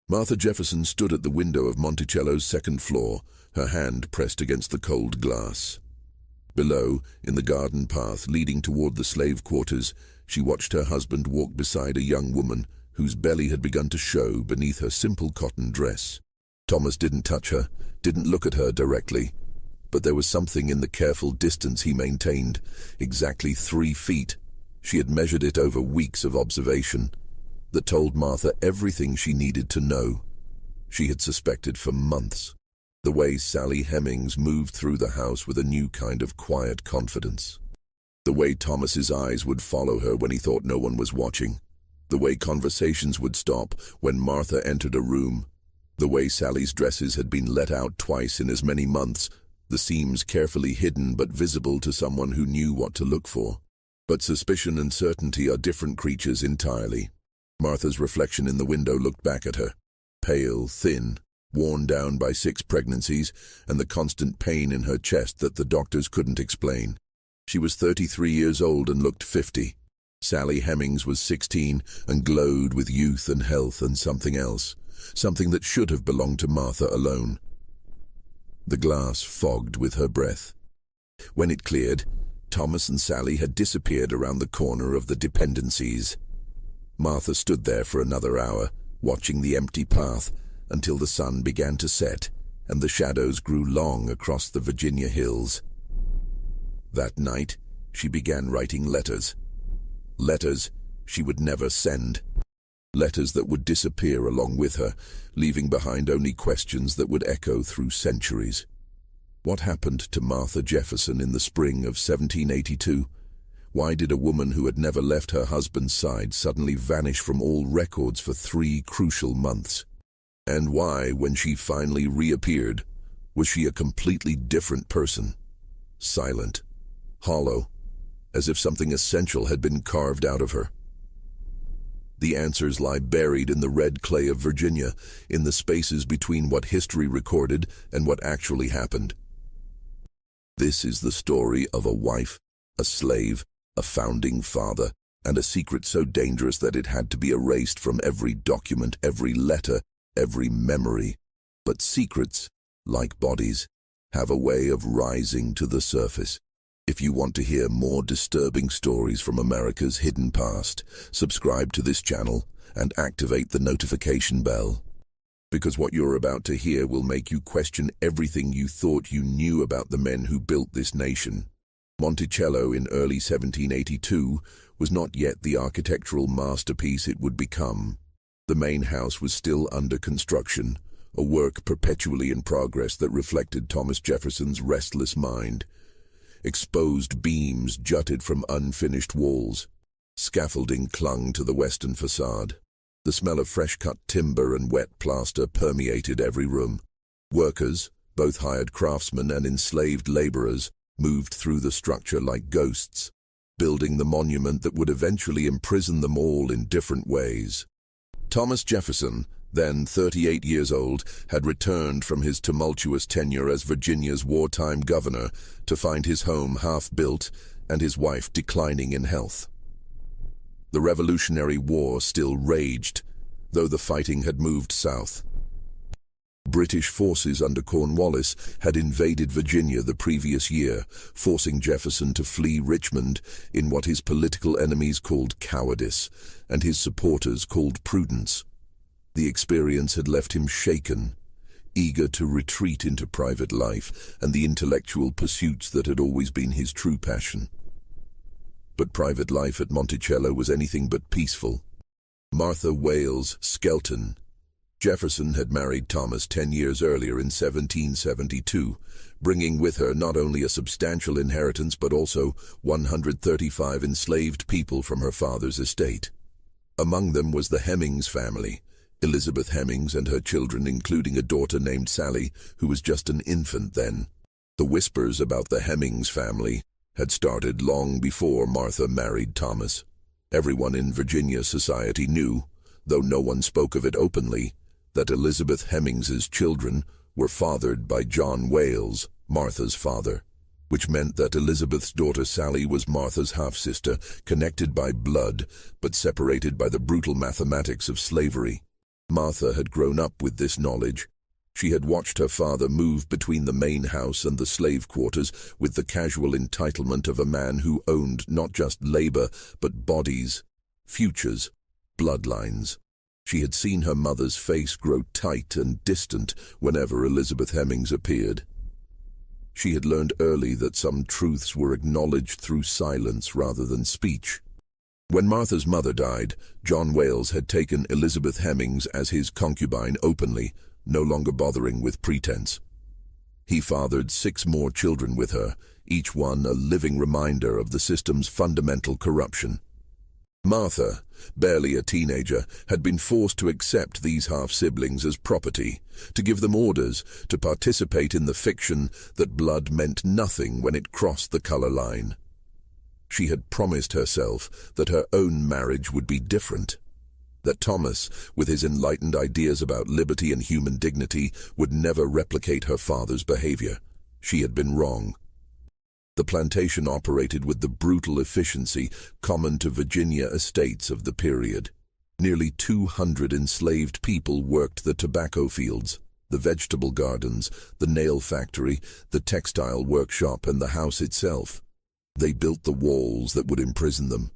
Martha Jefferson stood at the window of Monticello's second floor, her hand pressed against the cold glass. Below, in the garden path leading toward the slave quarters, she watched her husband walk beside a young woman whose belly had begun to show beneath her simple cotton dress. Thomas didn't touch her, didn't look at her directly, but there was something in the careful distance he maintained, exactly 3 feet. She had measured it over weeks of observation, that told Martha everything she needed to know. She had suspected for months. The way Sally Hemings moved through the house with a new kind of quiet confidence. The way Thomas's eyes would follow her when he thought no one was watching. The way conversations would stop when Martha entered a room. The way Sally's dresses had been let out twice in as many months, the seams carefully hidden but visible to someone who knew what to look for. But suspicion and certainty are different creatures entirely. Martha's reflection in the window looked back at her, pale, thin, worn down by 6 pregnancies and the constant pain in her chest that the doctors couldn't explain. She was 33 years old and looked 50. Sally Hemings was 16 and glowed with youth and health and something else, something that should have belonged to Martha alone. The glass fogged with her breath. When it cleared, Thomas and Sally had disappeared around the corner of the dependencies. Martha stood there for another hour, watching the empty path, until the sun began to set and the shadows grew long across the Virginia hills. That night, she began writing letters. Letters she would never send. Letters that would disappear along with her, leaving behind only questions that would echo through centuries. What happened to Martha Jefferson in the spring of 1782? Why did a woman who had never left her husband's side suddenly vanish from all records for 3 crucial months? And why, when she finally reappeared, was she a completely different person? Silent, hollow, as if something essential had been carved out of her. The answers lie buried in the red clay of Virginia, in the spaces between what history recorded and what actually happened. This is the story of a wife, a slave, a founding father, and a secret so dangerous that it had to be erased from every document, every letter, every memory. But secrets, like bodies, have a way of rising to the surface. If you want to hear more disturbing stories from America's hidden past, subscribe to this channel and activate the notification bell. Because what you're about to hear will make you question everything you thought you knew about the men who built this nation. Monticello in early 1782 was not yet the architectural masterpiece it would become. The main house was still under construction, a work perpetually in progress that reflected Thomas Jefferson's restless mind. Exposed beams jutted from unfinished walls. Scaffolding clung to the western facade. The smell of fresh-cut timber and wet plaster permeated every room. Workers, both hired craftsmen and enslaved laborers, moved through the structure like ghosts, building the monument that would eventually imprison them all in different ways. Thomas Jefferson, then 38 years old, had returned from his tumultuous tenure as Virginia's wartime governor to find his home half-built and his wife declining in health. The Revolutionary War still raged, though the fighting had moved south. British forces under Cornwallis had invaded Virginia the previous year, forcing Jefferson to flee Richmond in what his political enemies called cowardice and his supporters called prudence. The experience had left him shaken, eager to retreat into private life and the intellectual pursuits that had always been his true passion. But private life at Monticello was anything but peaceful. Martha Wales Skelton. Jefferson had married Thomas 10 years earlier in 1772, bringing with her not only a substantial inheritance but also 135 enslaved people from her father's estate. Among them was the Hemings family, Elizabeth Hemings and her children, including a daughter named Sally, who was just an infant then. The whispers about the Hemings family had started long before Martha married Thomas. Everyone in Virginia society knew, though no one spoke of it openly, that Elizabeth Hemings's children were fathered by John Wales, Martha's father, which meant that Elizabeth's daughter Sally was Martha's half-sister, connected by blood but separated by the brutal mathematics of slavery. Martha had grown up with this knowledge. She had watched her father move between the main house and the slave quarters with the casual entitlement of a man who owned not just labor, but bodies, futures, bloodlines. She had seen her mother's face grow tight and distant whenever Elizabeth Hemings appeared. She had learned early that some truths were acknowledged through silence rather than speech. When Martha's mother died, John Wales had taken Elizabeth Hemings as his concubine openly, no longer bothering with pretense. He fathered 6 more children with her, each one a living reminder of the system's fundamental corruption. Martha, barely a teenager, had been forced to accept these half-siblings as property, to give them orders, to participate in the fiction that blood meant nothing when it crossed the color line. She had promised herself that her own marriage would be different, that Thomas, with his enlightened ideas about liberty and human dignity, would never replicate her father's behavior. She had been wrong. The plantation operated with the brutal efficiency common to Virginia estates of the period. Nearly 200 enslaved people worked the tobacco fields, the vegetable gardens, the nail factory, the textile workshop, and the house itself. They built the walls that would imprison them.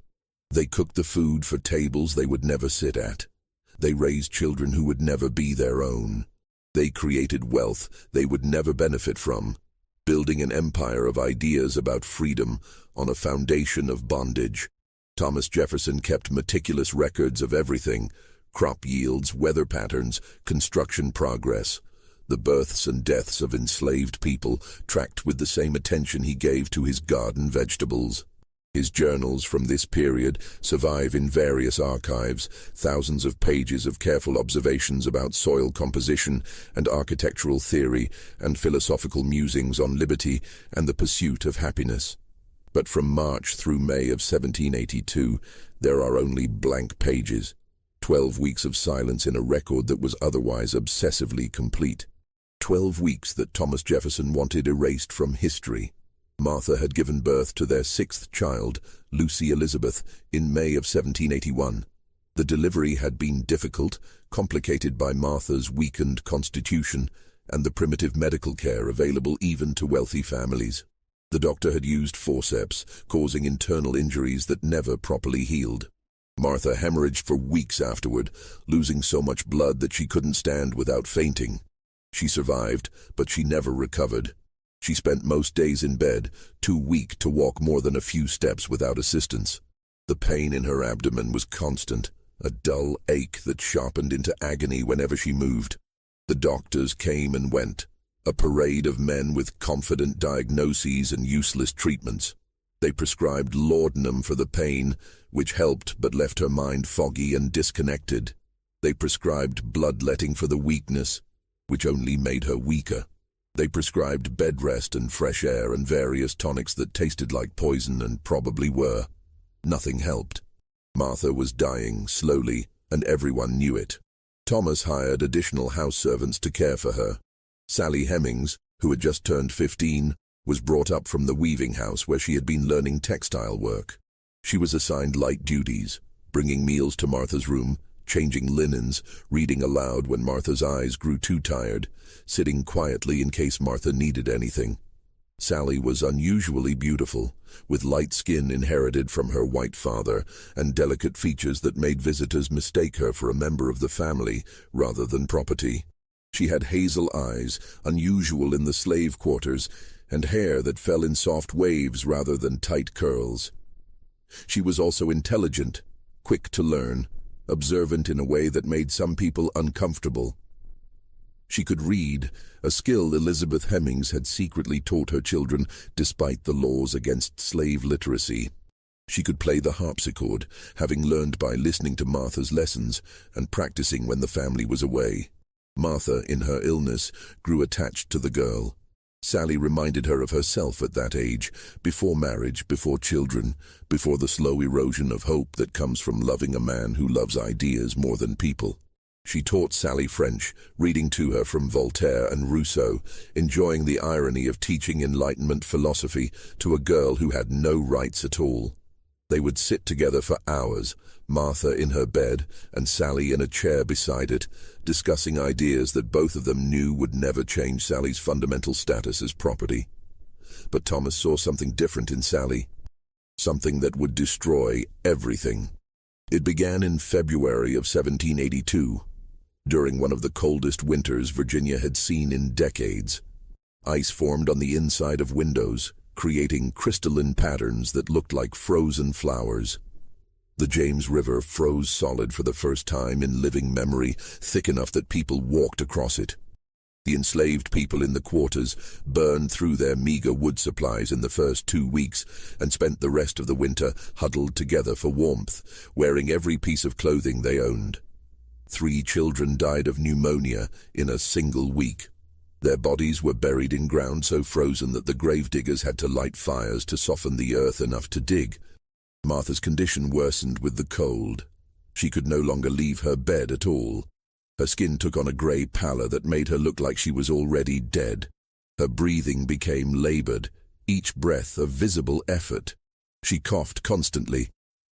They cooked the food for tables they would never sit at. They raised children who would never be their own. They created wealth they would never benefit from, building an empire of ideas about freedom on a foundation of bondage. Thomas Jefferson kept meticulous records of everything: crop yields, weather patterns, construction progress. The births and deaths of enslaved people tracked with the same attention he gave to his garden vegetables. His journals from this period survive in various archives, thousands of pages of careful observations about soil composition and architectural theory, and philosophical musings on liberty and the pursuit of happiness. But from March through May of 1782, there are only blank pages, 12 weeks of silence in a record that was otherwise obsessively complete. 12 weeks that Thomas Jefferson wanted erased from history. Martha had given birth to their 6th child, Lucy Elizabeth, in May of 1781. The delivery had been difficult, complicated by Martha's weakened constitution and the primitive medical care available even to wealthy families. The doctor had used forceps, causing internal injuries that never properly healed. Martha hemorrhaged for weeks afterward, losing so much blood that she couldn't stand without fainting. She survived, but she never recovered. She spent most days in bed, too weak to walk more than a few steps without assistance. The pain in her abdomen was constant, a dull ache that sharpened into agony whenever she moved. The doctors came and went, a parade of men with confident diagnoses and useless treatments. They prescribed laudanum for the pain, which helped but left her mind foggy and disconnected. They prescribed bloodletting for the weakness, which only made her weaker. They prescribed bed rest and fresh air and various tonics that tasted like poison and probably were. Nothing helped. Martha was dying slowly, and everyone knew it. Thomas hired additional house servants to care for her. Sally Hemings, who had just turned 15, was brought up from the weaving house where she had been learning textile work. She was assigned light duties, bringing meals to Martha's room, changing linens, reading aloud when Martha's eyes grew too tired, sitting quietly in case Martha needed anything. Sally was unusually beautiful, with light skin inherited from her white father and delicate features that made visitors mistake her for a member of the family rather than property. She had hazel eyes, unusual in the slave quarters, and hair that fell in soft waves rather than tight curls. She was also intelligent, quick to learn, observant in a way that made some people uncomfortable. She could read, a skill Elizabeth Hemings had secretly taught her children despite the laws against slave literacy. She could play the harpsichord, having learned by listening to Martha's lessons and practicing when the family was away. Martha, in her illness, grew attached to the girl. Sally reminded her of herself at that age, before marriage, before children, before the slow erosion of hope that comes from loving a man who loves ideas more than people. She taught Sally French, reading to her from Voltaire and Rousseau, enjoying the irony of teaching Enlightenment philosophy to a girl who had no rights at all. They would sit together for hours, Martha in her bed and Sally in a chair beside it, discussing ideas that both of them knew would never change Sally's fundamental status as property. But Thomas saw something different in Sally, something that would destroy everything. It began in February of 1782, during one of the coldest winters Virginia had seen in decades. Ice formed on the inside of windows, creating crystalline patterns that looked like frozen flowers. The James River froze solid for the first time in living memory, thick enough that people walked across it. The enslaved people in the quarters burned through their meager wood supplies in the first 2 weeks and spent the rest of the winter huddled together for warmth, wearing every piece of clothing they owned. 3 children died of pneumonia in a single week. Their bodies were buried in ground so frozen that the gravediggers had to light fires to soften the earth enough to dig. Martha's condition worsened with the cold. She could no longer leave her bed at all. Her skin took on a grey pallor that made her look like she was already dead. Her breathing became labored, each breath a visible effort. She coughed constantly,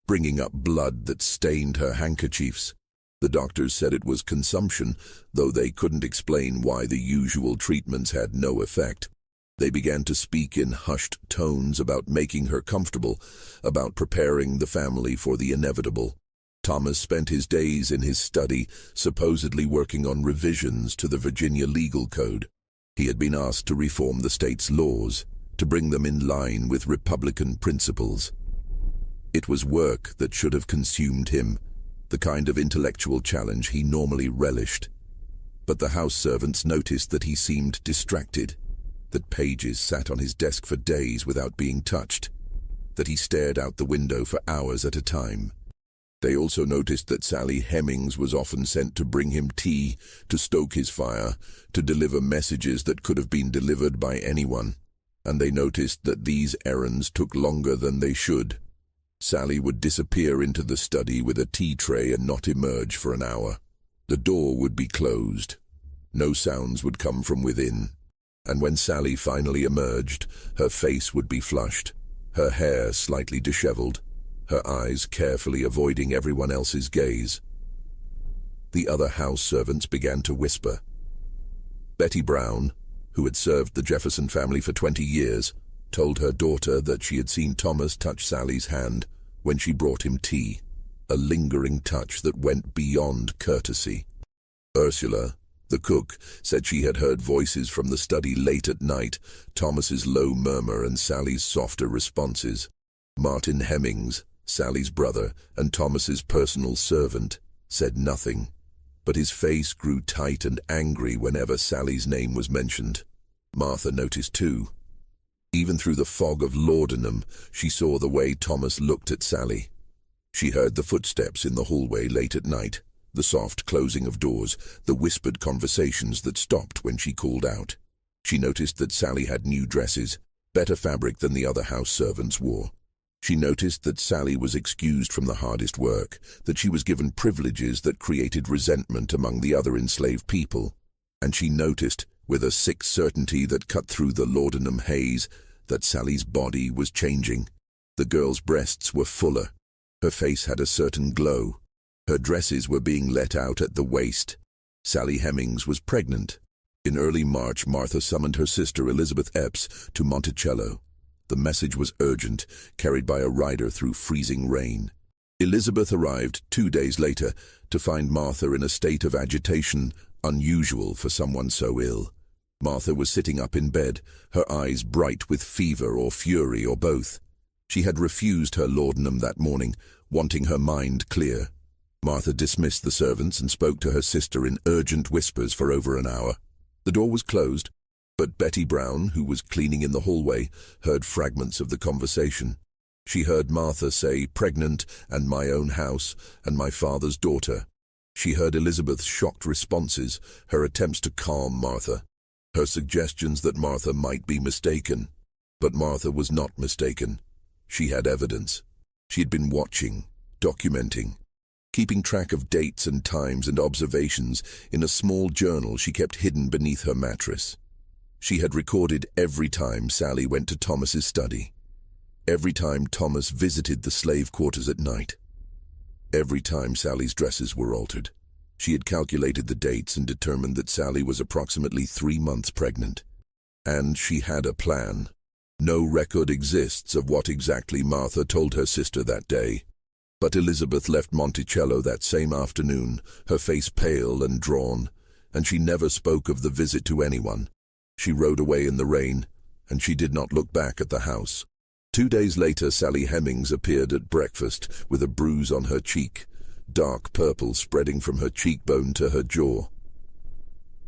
bringing up blood that stained her handkerchiefs. The doctors said it was consumption, though they couldn't explain why the usual treatments had no effect. They began to speak in hushed tones about making her comfortable, about preparing the family for the inevitable. Thomas spent his days in his study, supposedly working on revisions to the Virginia legal code. He had been asked to reform the state's laws, to bring them in line with Republican principles. It was work that should have consumed him, the kind of intellectual challenge he normally relished. But the house servants noticed that he seemed distracted, that pages sat on his desk for days without being touched, that he stared out the window for hours at a time. They also noticed that Sally Hemings was often sent to bring him tea, to stoke his fire, to deliver messages that could have been delivered by anyone. And they noticed that these errands took longer than they should. Sally would disappear into the study with a tea tray and not emerge for an hour. The door would be closed. No sounds would come from within. And when Sally finally emerged, her face would be flushed, her hair slightly disheveled, her eyes carefully avoiding everyone else's gaze. The other house servants began to whisper. Betty Brown, who had served the Jefferson family for 20 years, told her daughter that she had seen Thomas touch Sally's hand when she brought him tea, a lingering touch that went beyond courtesy. Ursula, the cook, said she had heard voices from the study late at night, Thomas's low murmur and Sally's softer responses. Martin Hemings, Sally's brother and Thomas's personal servant, said nothing, but his face grew tight and angry whenever Sally's name was mentioned. Martha noticed too. Even through the fog of laudanum, she saw the way Thomas looked at Sally. She heard the footsteps in the hallway late at night, the soft closing of doors, the whispered conversations that stopped when she called out. She noticed that Sally had new dresses, better fabric than the other house servants wore. She noticed that Sally was excused from the hardest work, that she was given privileges that created resentment among the other enslaved people. And she noticed, with a sick certainty that cut through the laudanum haze, that Sally's body was changing. The girl's breasts were fuller. Her face had a certain glow. Her dresses were being let out at the waist. Sally Hemings was pregnant. In early March, Martha summoned her sister Elizabeth Epps to Monticello. The message was urgent, carried by a rider through freezing rain. Elizabeth arrived 2 days later to find Martha in a state of agitation unusual for someone so ill. Martha was sitting up in bed, her eyes bright with fever or fury or both. She had refused her laudanum that morning, wanting her mind clear. Martha dismissed the servants and spoke to her sister in urgent whispers for over an hour. The door was closed, but Betty Brown, who was cleaning in the hallway, heard fragments of the conversation. She heard Martha say, "pregnant, and my own house, and my father's daughter." She heard Elizabeth's shocked responses, her attempts to calm Martha, her suggestions that Martha might be mistaken. But Martha was not mistaken. She had evidence. She had been watching, documenting, keeping track of dates and times and observations in a small journal she kept hidden beneath her mattress. She had recorded every time Sally went to Thomas's study. every time Thomas visited the slave quarters at night. Every time Sally's dresses were altered. She had calculated the dates and determined that Sally was approximately 3 months pregnant. And she had a plan. No record exists of what exactly Martha told her sister that day. But Elizabeth left Monticello that same afternoon, her face pale and drawn, and she never spoke of the visit to anyone. She rode away in the rain, and she did not look back at the house. 2 days later, Sally Hemings appeared at breakfast with a bruise on her cheek, dark purple spreading from her cheekbone to her jaw.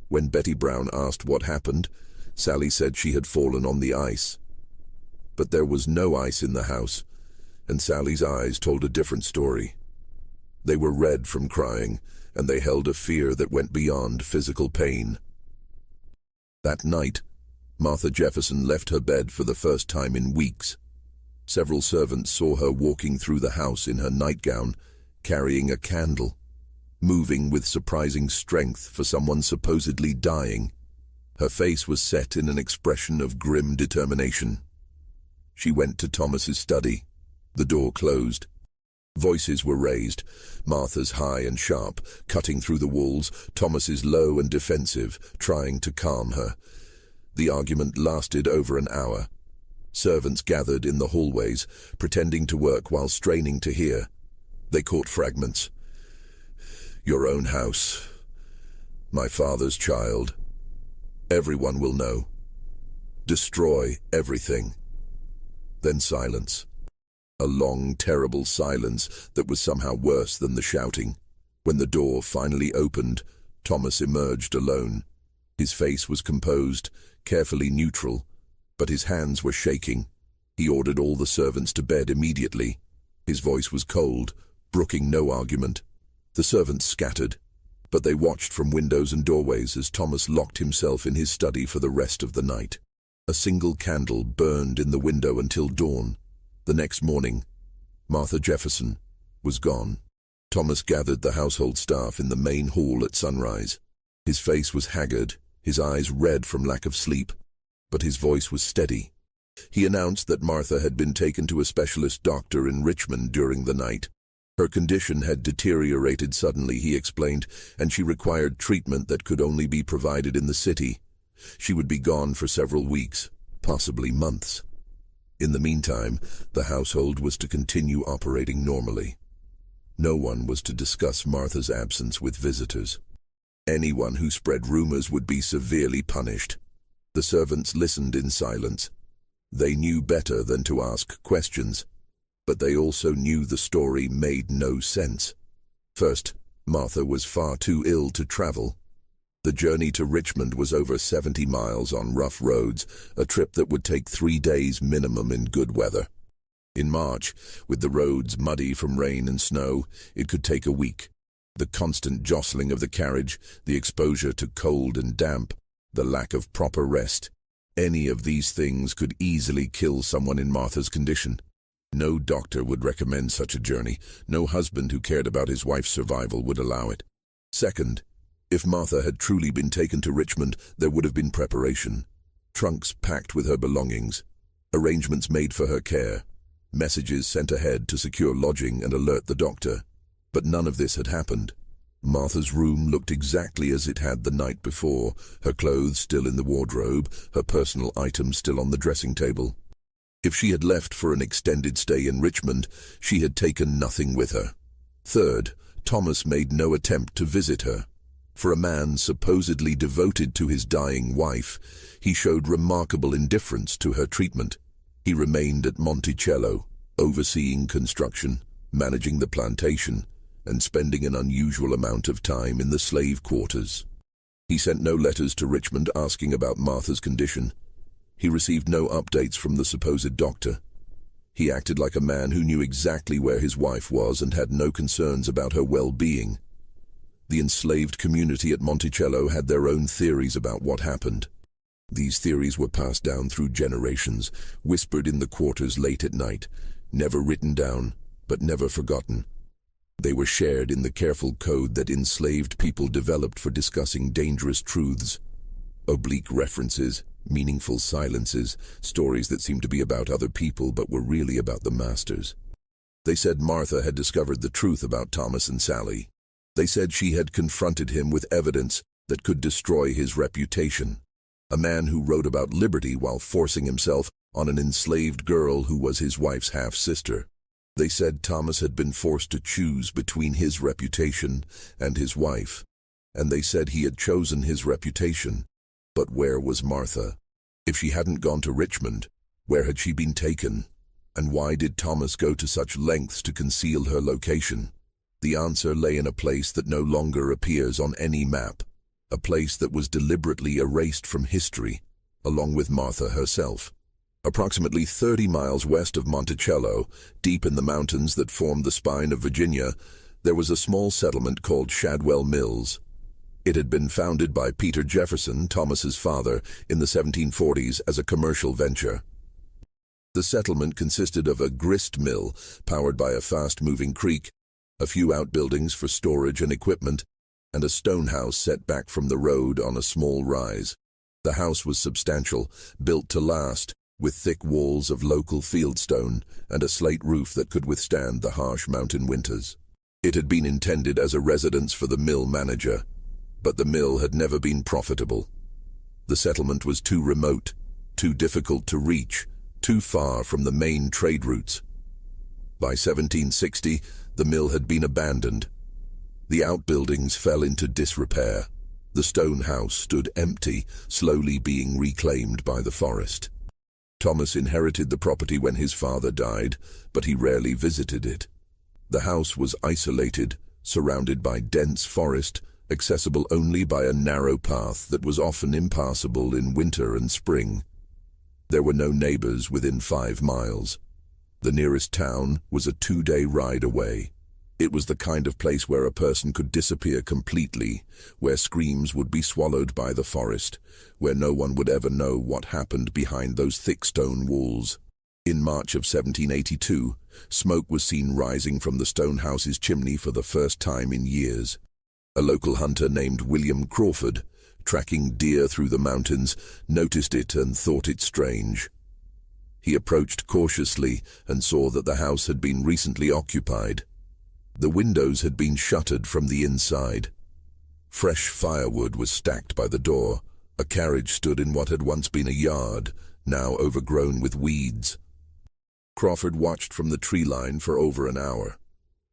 When Betty Brown asked what happened, Sally said she had fallen on the ice. But there was no ice in the house, and Sally's eyes told a different story. They were red from crying, and they held a fear that went beyond physical pain. That night, Martha Jefferson left her bed for the first time in weeks. Several servants saw her walking through the house in her nightgown, carrying a candle, moving with surprising strength for someone supposedly dying. Her face was set in an expression of grim determination. She went to Thomas's study. The door closed. Voices were raised, Martha's high and sharp, cutting through the walls, Thomas's low and defensive, trying to calm her. The argument lasted over an hour. Servants gathered in the hallways, pretending to work while straining to hear. They caught fragments. "Your own house. My father's child. Everyone will know. Destroy everything." Then silence. A long, terrible silence that was somehow worse than the shouting. When the door finally opened, Thomas emerged alone. His face was composed, carefully neutral, but his hands were shaking. He ordered all the servants to bed immediately. His voice was cold, brooking no argument. The servants scattered, but they watched from windows and doorways as Thomas locked himself in his study for the rest of the night. A single candle burned in the window until dawn. The next morning, Martha Jefferson was gone. Thomas gathered the household staff in the main hall at sunrise. His face was haggard, his eyes red from lack of sleep, but his voice was steady. He announced that Martha had been taken to a specialist doctor in Richmond during the night. Her condition had deteriorated suddenly, he explained, and she required treatment that could only be provided in the city. She would be gone for several weeks, possibly months. In the meantime, the household was to continue operating normally. No one was to discuss Martha's absence with visitors. Anyone who spread rumors would be severely punished. The servants listened in silence. They knew better than to ask questions, but they also knew the story made no sense. First, Martha was far too ill to travel. The journey to Richmond was over 70 miles on rough roads, a trip that would take 3 days minimum in good weather. In March, with the roads muddy from rain and snow, it could take a week. The constant jostling of the carriage, the exposure to cold and damp, the lack of proper rest, any of these things could easily kill someone in Martha's condition. No doctor would recommend such a journey. No husband who cared about his wife's survival would allow it. Second, if Martha had truly been taken to Richmond, there would have been preparation. Trunks packed with her belongings, arrangements made for her care, messages sent ahead to secure lodging and alert the doctor. But none of this had happened. Martha's room looked exactly as it had the night before, her clothes still in the wardrobe, her personal items still on the dressing table. If she had left for an extended stay in Richmond, she had taken nothing with her. Third, Thomas made no attempt to visit her. For a man supposedly devoted to his dying wife, he showed remarkable indifference to her treatment. He remained at Monticello, overseeing construction, managing the plantation, and spending an unusual amount of time in the slave quarters. He sent no letters to Richmond asking about Martha's condition. He received no updates from the supposed doctor. He acted like a man who knew exactly where his wife was and had no concerns about her well-being. The enslaved community at Monticello had their own theories about what happened. These theories were passed down through generations, whispered in the quarters late at night, never written down, but never forgotten. They were shared in the careful code that enslaved people developed for discussing dangerous truths. Oblique references, meaningful silences, stories that seemed to be about other people but were really about the masters. They said Martha had discovered the truth about Thomas and Sally. They said she had confronted him with evidence that could destroy his reputation. A man who wrote about liberty while forcing himself on an enslaved girl who was his wife's half-sister. They said Thomas had been forced to choose between his reputation and his wife, and they said he had chosen his reputation. But where was Martha? If she hadn't gone to Richmond, where had she been taken? And why did Thomas go to such lengths to conceal her location? The answer lay in a place that no longer appears on any map, a place that was deliberately erased from history, along with Martha herself. Approximately 30 miles west of Monticello, deep in the mountains that formed the spine of Virginia, there was a small settlement called Shadwell Mills. It had been founded by Peter Jefferson, Thomas's father, in the 1740s as a commercial venture. The settlement consisted of a grist mill powered by a fast-moving creek, a few outbuildings for storage and equipment, and a stone house set back from the road on a small rise. The house was substantial, built to last, with thick walls of local fieldstone and a slate roof that could withstand the harsh mountain winters. It had been intended as a residence for the mill manager, but the mill had never been profitable. The settlement was too remote, too difficult to reach, too far from the main trade routes. By 1760, the mill had been abandoned. The outbuildings fell into disrepair. The stone house stood empty, slowly being reclaimed by the forest. Thomas inherited the property when his father died, but he rarely visited it. The house was isolated, surrounded by dense forest, accessible only by a narrow path that was often impassable in winter and spring. There were no neighbors within 5 miles. The nearest town was a 2-day ride away. It was the kind of place where a person could disappear completely, where screams would be swallowed by the forest, where no one would ever know what happened behind those thick stone walls. In March of 1782, smoke was seen rising from the stone house's chimney for the first time in years. A local hunter named William Crawford, tracking deer through the mountains, noticed it and thought it strange. He approached cautiously and saw that the house had been recently occupied. The windows had been shuttered from the inside. Fresh firewood was stacked by the door. A carriage stood in what had once been a yard, now overgrown with weeds. Crawford watched from the tree line for over an hour.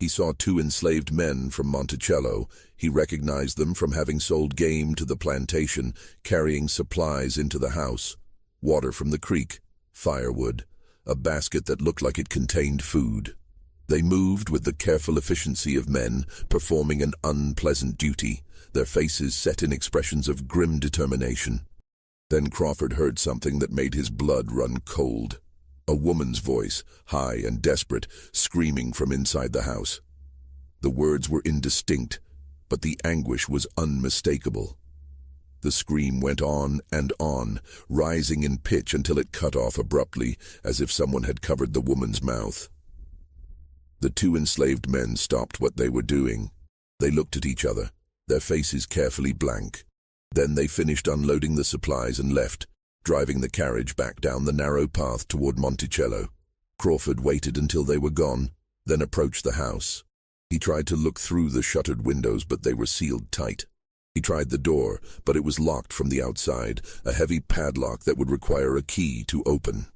He saw 2 enslaved men from Monticello. He recognized them from having sold game to the plantation, carrying supplies into the house. Water from the creek, firewood, a basket that looked like it contained food. They moved with the careful efficiency of men performing an unpleasant duty, their faces set in expressions of grim determination. Then Crawford heard something that made his blood run cold. A woman's voice, high and desperate, screaming from inside the house. The words were indistinct, but the anguish was unmistakable. The scream went on and on, rising in pitch until it cut off abruptly, as if someone had covered the woman's mouth. The 2 enslaved men stopped what they were doing. They looked at each other, their faces carefully blank. Then they finished unloading the supplies and left, driving the carriage back down the narrow path toward Monticello. Crawford waited until they were gone, then approached the house. He tried to look through the shuttered windows, but they were sealed tight. He tried the door, but it was locked from the outside, a heavy padlock that would require a key to open.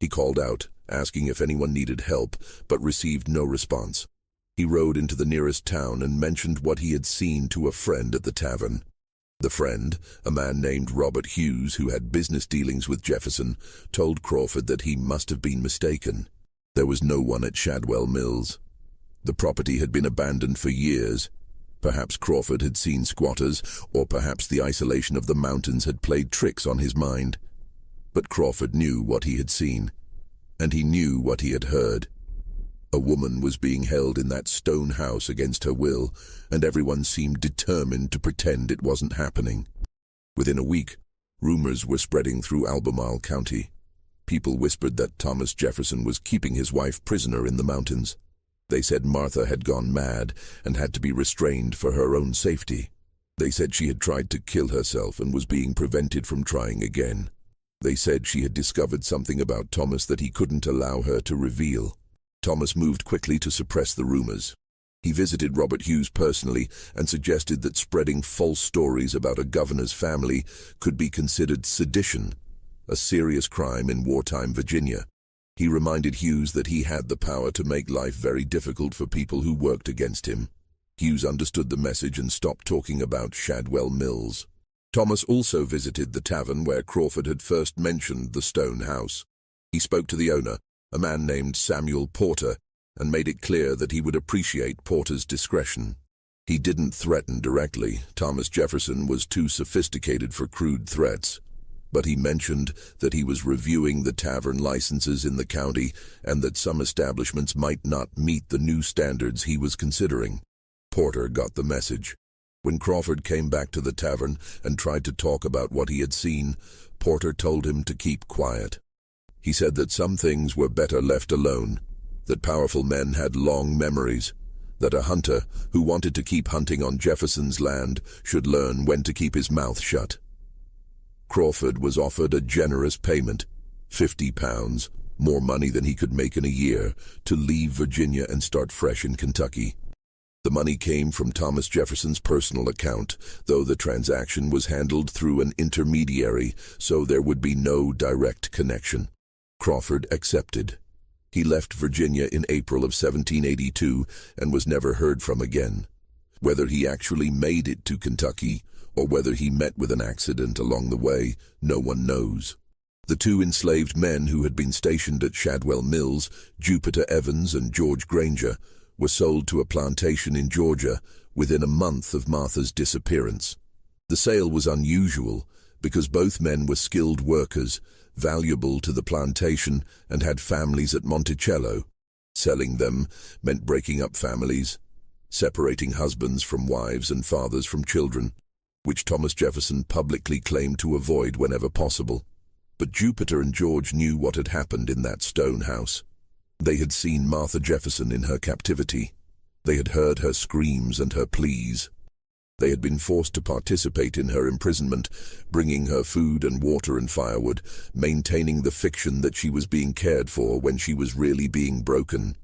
He called out, asking if anyone needed help, but received no response. He rode into the nearest town and mentioned what he had seen to a friend at the tavern. The friend, a man named Robert Hughes who had business dealings with Jefferson, told Crawford that he must have been mistaken. There was no one at Shadwell Mills. The property had been abandoned for years. Perhaps Crawford had seen squatters, or perhaps the isolation of the mountains had played tricks on his mind. But Crawford knew what he had seen, and he knew what he had heard. A woman was being held in that stone house against her will, and everyone seemed determined to pretend it wasn't happening. Within a week, rumors were spreading through Albemarle County. People whispered that Thomas Jefferson was keeping his wife prisoner in the mountains. They said Martha had gone mad and had to be restrained for her own safety. They said she had tried to kill herself and was being prevented from trying again. They said she had discovered something about Thomas that he couldn't allow her to reveal. Thomas moved quickly to suppress the rumors. He visited Robert Hughes personally and suggested that spreading false stories about a governor's family could be considered sedition, a serious crime in wartime Virginia. He reminded Hughes that he had the power to make life very difficult for people who worked against him. Hughes understood the message and stopped talking about Shadwell Mills. Thomas also visited the tavern where Crawford had first mentioned the stone house. He spoke to the owner, a man named Samuel Porter, and made it clear that he would appreciate Porter's discretion. He didn't threaten directly. Thomas Jefferson was too sophisticated for crude threats. But he mentioned that he was reviewing the tavern licenses in the county and that some establishments might not meet the new standards he was considering. Porter got the message. When Crawford came back to the tavern and tried to talk about what he had seen, Porter told him to keep quiet. He said that some things were better left alone, that powerful men had long memories, that a hunter who wanted to keep hunting on Jefferson's land should learn when to keep his mouth shut. Crawford was offered a generous payment, £50, more money than he could make in a year, to leave Virginia and start fresh in Kentucky. The money came from Thomas Jefferson's personal account, though the transaction was handled through an intermediary, so there would be no direct connection. Crawford accepted. He left Virginia in April of 1782 and was never heard from again. Whether he actually made it to Kentucky, or whether he met with an accident along the way, no one knows. The two enslaved men who had been stationed at Shadwell Mills, Jupiter Evans and George Granger, were sold to a plantation in Georgia within a month of Martha's disappearance. The sale was unusual because both men were skilled workers, valuable to the plantation, and had families at Monticello. Selling them meant breaking up families, separating husbands from wives and fathers from children, which Thomas Jefferson publicly claimed to avoid whenever possible. But Jupiter and George knew what had happened in that stone house. They had seen Martha Jefferson in her captivity. They had heard her screams and her pleas. They had been forced to participate in her imprisonment, bringing her food and water and firewood, maintaining the fiction that she was being cared for when she was really being broken.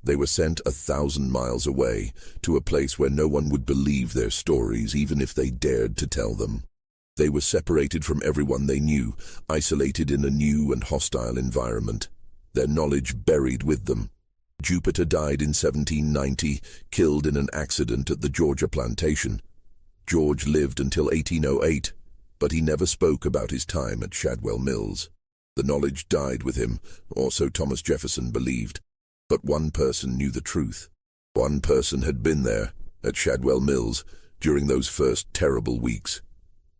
They were sent 1,000 miles away, to a place where no one would believe their stories, even if they dared to tell them. They were separated from everyone they knew, isolated in a new and hostile environment, their knowledge buried with them. Jupiter died in 1790, killed in an accident at the Georgia plantation. George lived until 1808, but he never spoke about his time at Shadwell Mills. The knowledge died with him, or so Thomas Jefferson believed. But one person knew the truth. One person had been there, at Shadwell Mills, during those first terrible weeks.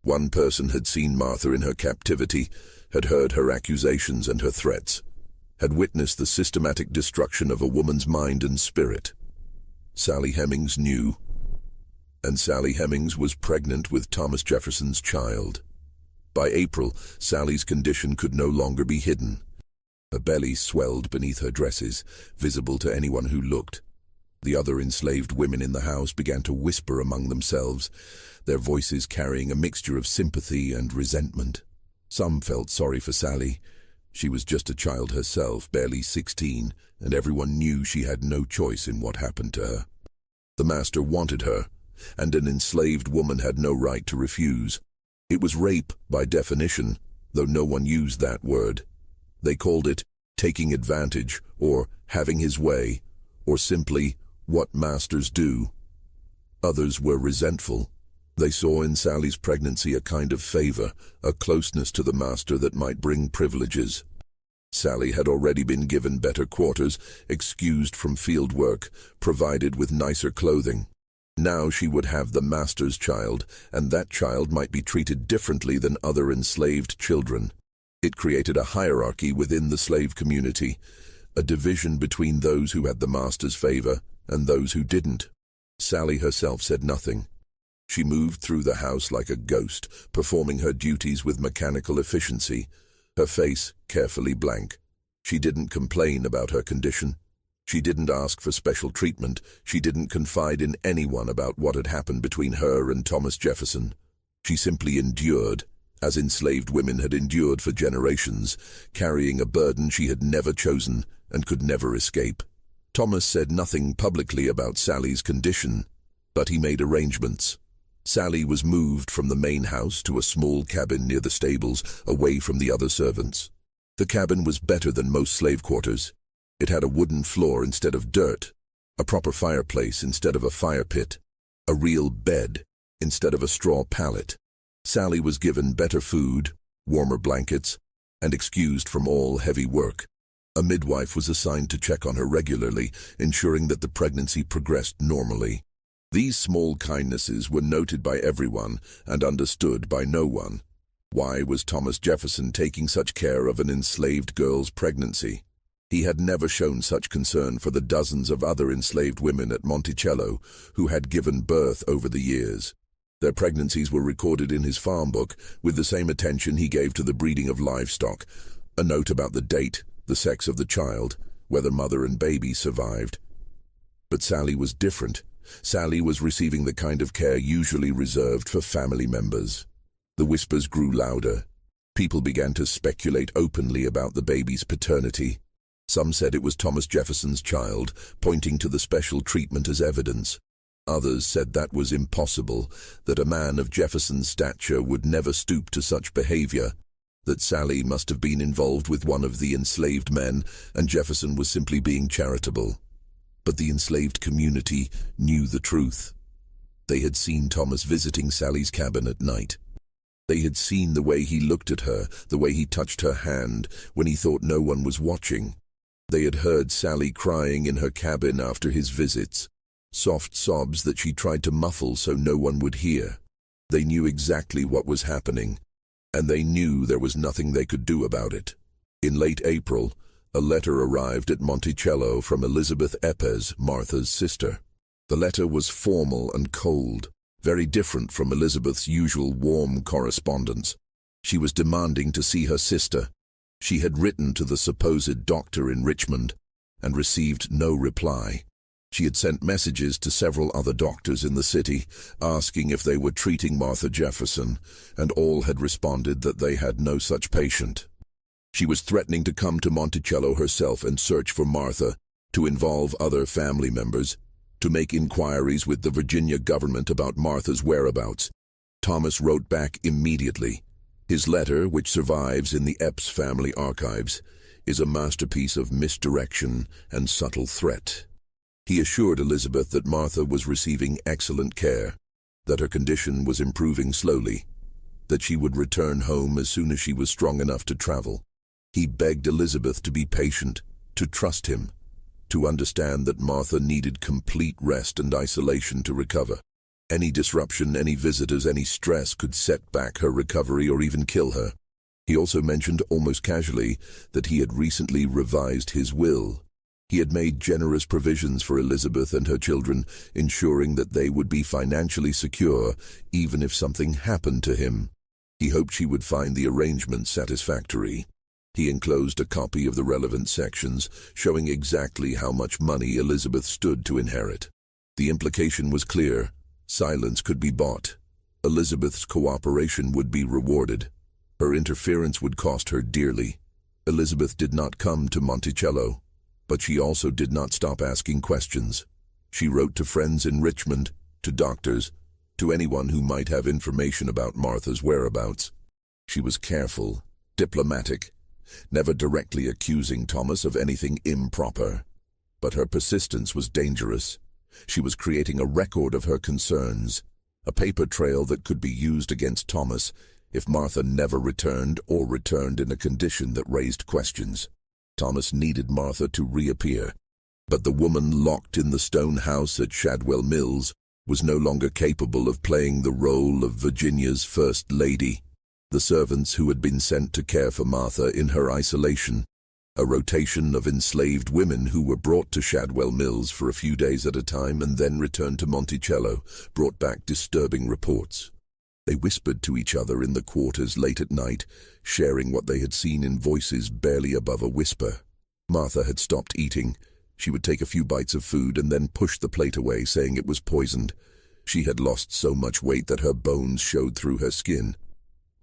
One person had seen Martha in her captivity, had heard her accusations and her threats, had witnessed the systematic destruction of a woman's mind and spirit. Sally Hemings knew, and Sally Hemings was pregnant with Thomas Jefferson's child. By April, Sally's condition could no longer be hidden. Her belly swelled beneath her dresses, visible to anyone who looked. The other enslaved women in the house began to whisper among themselves, their voices carrying a mixture of sympathy and resentment. Some felt sorry for Sally. She was just a child herself, barely 16, and everyone knew she had no choice in what happened to her. The master wanted her, and an enslaved woman had no right to refuse. It was rape by definition, though no one used that word. They called it taking advantage, or having his way, or simply what masters do. Others were resentful. They saw in Sally's pregnancy a kind of favor, a closeness to the master that might bring privileges. Sally had already been given better quarters, excused from field work, provided with nicer clothing. Now she would have the master's child, and that child might be treated differently than other enslaved children. It created a hierarchy within the slave community, a division between those who had the master's favor and those who didn't. Sally herself said nothing. She moved through the house like a ghost, performing her duties with mechanical efficiency, her face carefully blank. She didn't complain about her condition. She didn't ask for special treatment. She didn't confide in anyone about what had happened between her and Thomas Jefferson. She simply endured, as enslaved women had endured for generations, carrying a burden she had never chosen and could never escape. Thomas said nothing publicly about Sally's condition, but he made arrangements. Sally was moved from the main house to a small cabin near the stables, away from the other servants. The cabin was better than most slave quarters. It had a wooden floor instead of dirt, a proper fireplace instead of a fire pit, a real bed instead of a straw pallet. Sally was given better food, warmer blankets, and excused from all heavy work. A midwife was assigned to check on her regularly, ensuring that the pregnancy progressed normally. These small kindnesses were noted by everyone and understood by no one. Why was Thomas Jefferson taking such care of an enslaved girl's pregnancy? He had never shown such concern for the dozens of other enslaved women at Monticello who had given birth over the years. Their pregnancies were recorded in his farm book with the same attention he gave to the breeding of livestock, a note about the date, the sex of the child, whether mother and baby survived. But Sally was different. Sally was receiving the kind of care usually reserved for family members. The whispers grew louder. People began to speculate openly about the baby's paternity. Some said it was Thomas Jefferson's child, pointing to the special treatment as evidence. Others said that was impossible, that a man of Jefferson's stature would never stoop to such behavior, that Sally must have been involved with one of the enslaved men and Jefferson was simply being charitable. But the enslaved community knew the truth. They had seen Thomas visiting Sally's cabin at night. They had seen the way he looked at her, the way he touched her hand when he thought no one was watching. They had heard Sally crying in her cabin after his visits, soft sobs that she tried to muffle so no one would hear. They knew exactly what was happening, and they knew there was nothing they could do about it. In late April, a letter arrived at Monticello from Elizabeth Epes, Martha's sister. The letter was formal and cold, very different from Elizabeth's usual warm correspondence. She was demanding to see her sister. She had written to the supposed doctor in Richmond and received no reply. She had sent messages to several other doctors in the city, asking if they were treating Martha Jefferson, and all had responded that they had no such patient. She was threatening to come to Monticello herself and search for Martha, to involve other family members, to make inquiries with the Virginia government about Martha's whereabouts. Thomas wrote back immediately. His letter, which survives in the Epes family archives, is a masterpiece of misdirection and subtle threat. He assured Elizabeth that Martha was receiving excellent care, that her condition was improving slowly, that she would return home as soon as she was strong enough to travel. He begged Elizabeth to be patient, to trust him, to understand that Martha needed complete rest and isolation to recover. Any disruption, any visitors, any stress could set back her recovery or even kill her. He also mentioned almost casually that he had recently revised his will. He had made generous provisions for Elizabeth and her children, ensuring that they would be financially secure even if something happened to him. He hoped she would find the arrangement satisfactory. He enclosed a copy of the relevant sections, showing exactly how much money Elizabeth stood to inherit. The implication was clear. Silence could be bought. Elizabeth's cooperation would be rewarded. Her interference would cost her dearly. Elizabeth did not come to Monticello, but she also did not stop asking questions. She wrote to friends in Richmond, to doctors, to anyone who might have information about Martha's whereabouts. She was careful, diplomatic, never directly accusing Thomas of anything improper. But her persistence was dangerous. She was creating a record of her concerns, a paper trail that could be used against Thomas if Martha never returned or returned in a condition that raised questions. Thomas needed Martha to reappear, but the woman locked in the stone house at Shadwell Mills was no longer capable of playing the role of Virginia's first lady. The servants who had been sent to care for Martha in her isolation, a rotation of enslaved women who were brought to Shadwell Mills for a few days at a time and then returned to Monticello, brought back disturbing reports. They whispered to each other in the quarters late at night, sharing what they had seen in voices barely above a whisper. Martha had stopped eating. She would take a few bites of food and then push the plate away, saying it was poisoned. She had lost so much weight that her bones showed through her skin.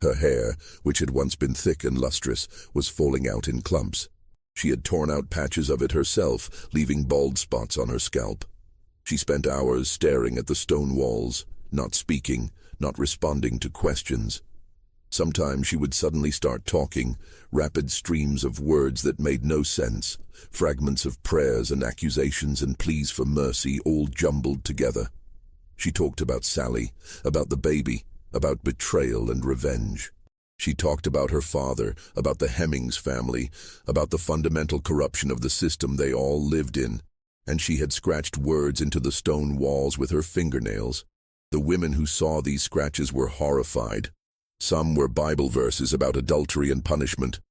Her hair, which had once been thick and lustrous, was falling out in clumps. She had torn out patches of it herself, leaving bald spots on her scalp. She spent hours staring at the stone walls, not speaking, not responding to questions. Sometimes she would suddenly start talking, rapid streams of words that made no sense, fragments of prayers and accusations and pleas for mercy all jumbled together. She talked about Sally, about the baby, about betrayal and revenge. She talked about her father, about the Hemmings family, about the fundamental corruption of the system they all lived in, and she had scratched words into the stone walls with her fingernails. The women who saw these scratches were horrified. Some were Bible verses about adultery and punishment.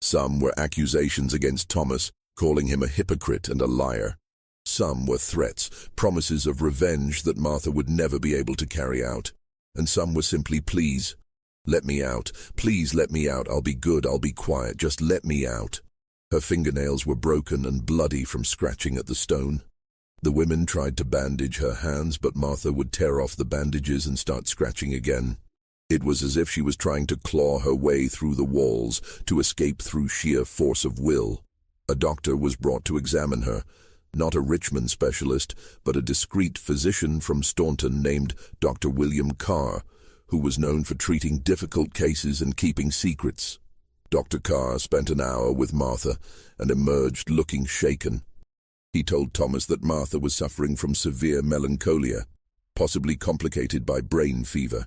Some were accusations against Thomas, calling him a hypocrite and a liar. Some were threats, promises of revenge that Martha would never be able to carry out. And some were simply pleas. Let me out. Please let me out. I'll be good. I'll be quiet. Just let me out. Her fingernails were broken and bloody from scratching at the stone. The women tried to bandage her hands, but Martha would tear off the bandages and start scratching again. It was as if she was trying to claw her way through the walls, to escape through sheer force of will. A doctor was brought to examine her. Not a Richmond specialist, but a discreet physician from Staunton named Dr. William Carr, who was known for treating difficult cases and keeping secrets. Dr. Carr spent an hour with Martha and emerged looking shaken. He told Thomas that Martha was suffering from severe melancholia, possibly complicated by brain fever.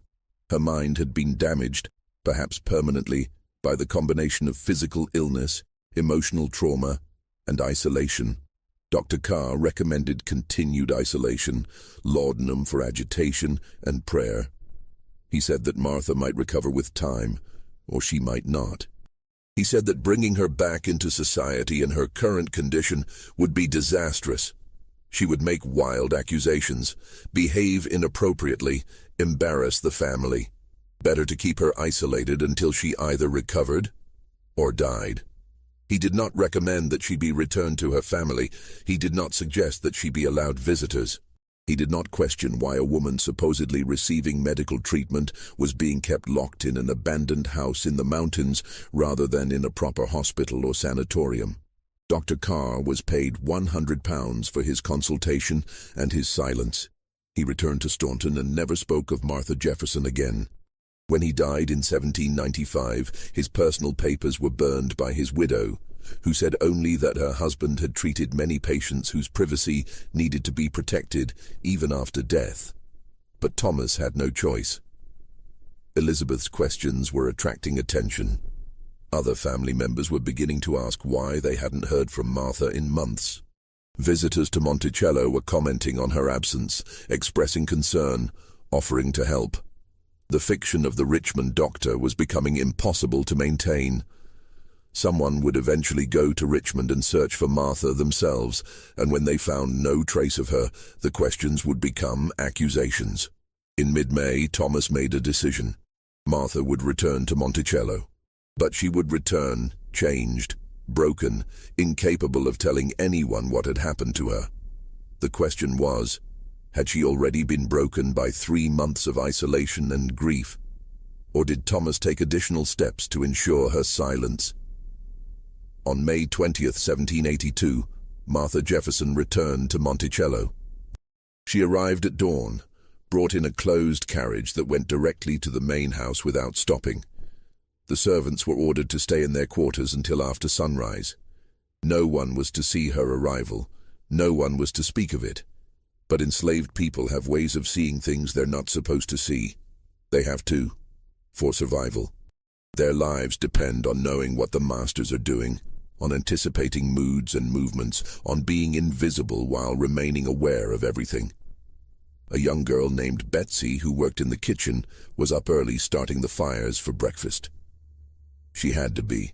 Her mind had been damaged, perhaps permanently, by the combination of physical illness, emotional trauma, and isolation. Dr. Carr recommended continued isolation, laudanum for agitation, and prayer. He said that Martha might recover with time, or she might not. He said that bringing her back into society in her current condition would be disastrous. She would make wild accusations, behave inappropriately, embarrass the family. Better to keep her isolated until she either recovered or died. He did not recommend that she be returned to her family. He did not suggest that she be allowed visitors. He did not question why a woman supposedly receiving medical treatment was being kept locked in an abandoned house in the mountains rather than in a proper hospital or sanatorium. Dr. Carr was paid £100 for his consultation and his silence. He returned to Staunton and never spoke of Martha Jefferson again. When he died in 1795, his personal papers were burned by his widow, who said only that her husband had treated many patients whose privacy needed to be protected even after death. But Thomas had no choice. Elizabeth's questions were attracting attention. Other family members were beginning to ask why they hadn't heard from Martha in months. Visitors to Monticello were commenting on her absence, expressing concern, offering to help. The fiction of the Richmond doctor was becoming impossible to maintain. Someone would eventually go to Richmond and search for Martha themselves, and when they found no trace of her, the questions would become accusations. In mid-May, Thomas made a decision. Martha would return to Monticello. But she would return, changed, broken, incapable of telling anyone what had happened to her. The question was, had she already been broken by 3 months of isolation and grief? Or did Thomas take additional steps to ensure her silence? On May 20th, 1782, Martha Jefferson returned to Monticello. She arrived at dawn, brought in a closed carriage that went directly to the main house without stopping. The servants were ordered to stay in their quarters until after sunrise. No one was to see her arrival. No one was to speak of it. But enslaved people have ways of seeing things they're not supposed to see. They have to, for survival. Their lives depend on knowing what the masters are doing, on anticipating moods and movements, on being invisible while remaining aware of everything. A young girl named Betsy, who worked in the kitchen, was up early starting the fires for breakfast. She had to be.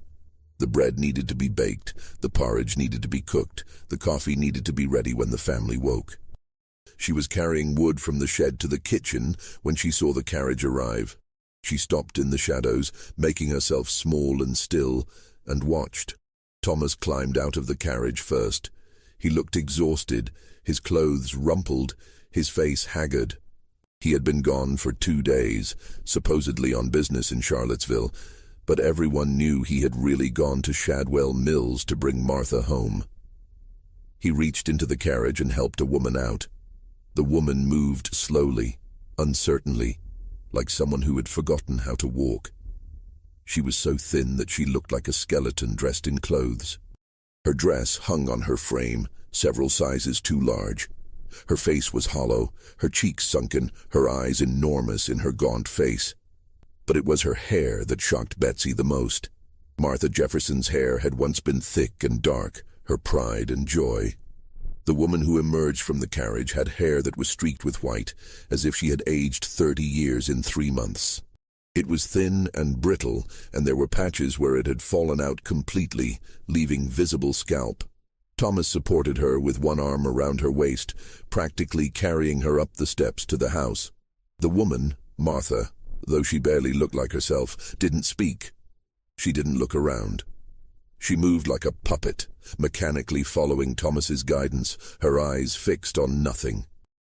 The bread needed to be baked, the porridge needed to be cooked, the coffee needed to be ready when the family woke. She was carrying wood from the shed to the kitchen when she saw the carriage arrive. She stopped in the shadows, making herself small and still, and watched. Thomas climbed out of the carriage first. He looked exhausted, his clothes rumpled, his face haggard. He had been gone for 2 days, supposedly on business in Charlottesville, but everyone knew he had really gone to Shadwell Mills to bring Martha home. He reached into the carriage and helped a woman out. The woman moved slowly, uncertainly, like someone who had forgotten how to walk. She was so thin that she looked like a skeleton dressed in clothes. Her dress hung on her frame, several sizes too large. Her face was hollow, her cheeks sunken, her eyes enormous in her gaunt face. But it was her hair that shocked Betsy the most. Martha Jefferson's hair had once been thick and dark, her pride and joy. The woman who emerged from the carriage had hair that was streaked with white, as if she had aged 30 years in 3 months. It was thin and brittle, and there were patches where it had fallen out completely, leaving visible scalp. Thomas supported her with one arm around her waist, practically carrying her up the steps to the house. The woman, Martha, though she barely looked like herself, didn't speak. She didn't look around. She moved like a puppet, mechanically following Thomas's guidance, her eyes fixed on nothing.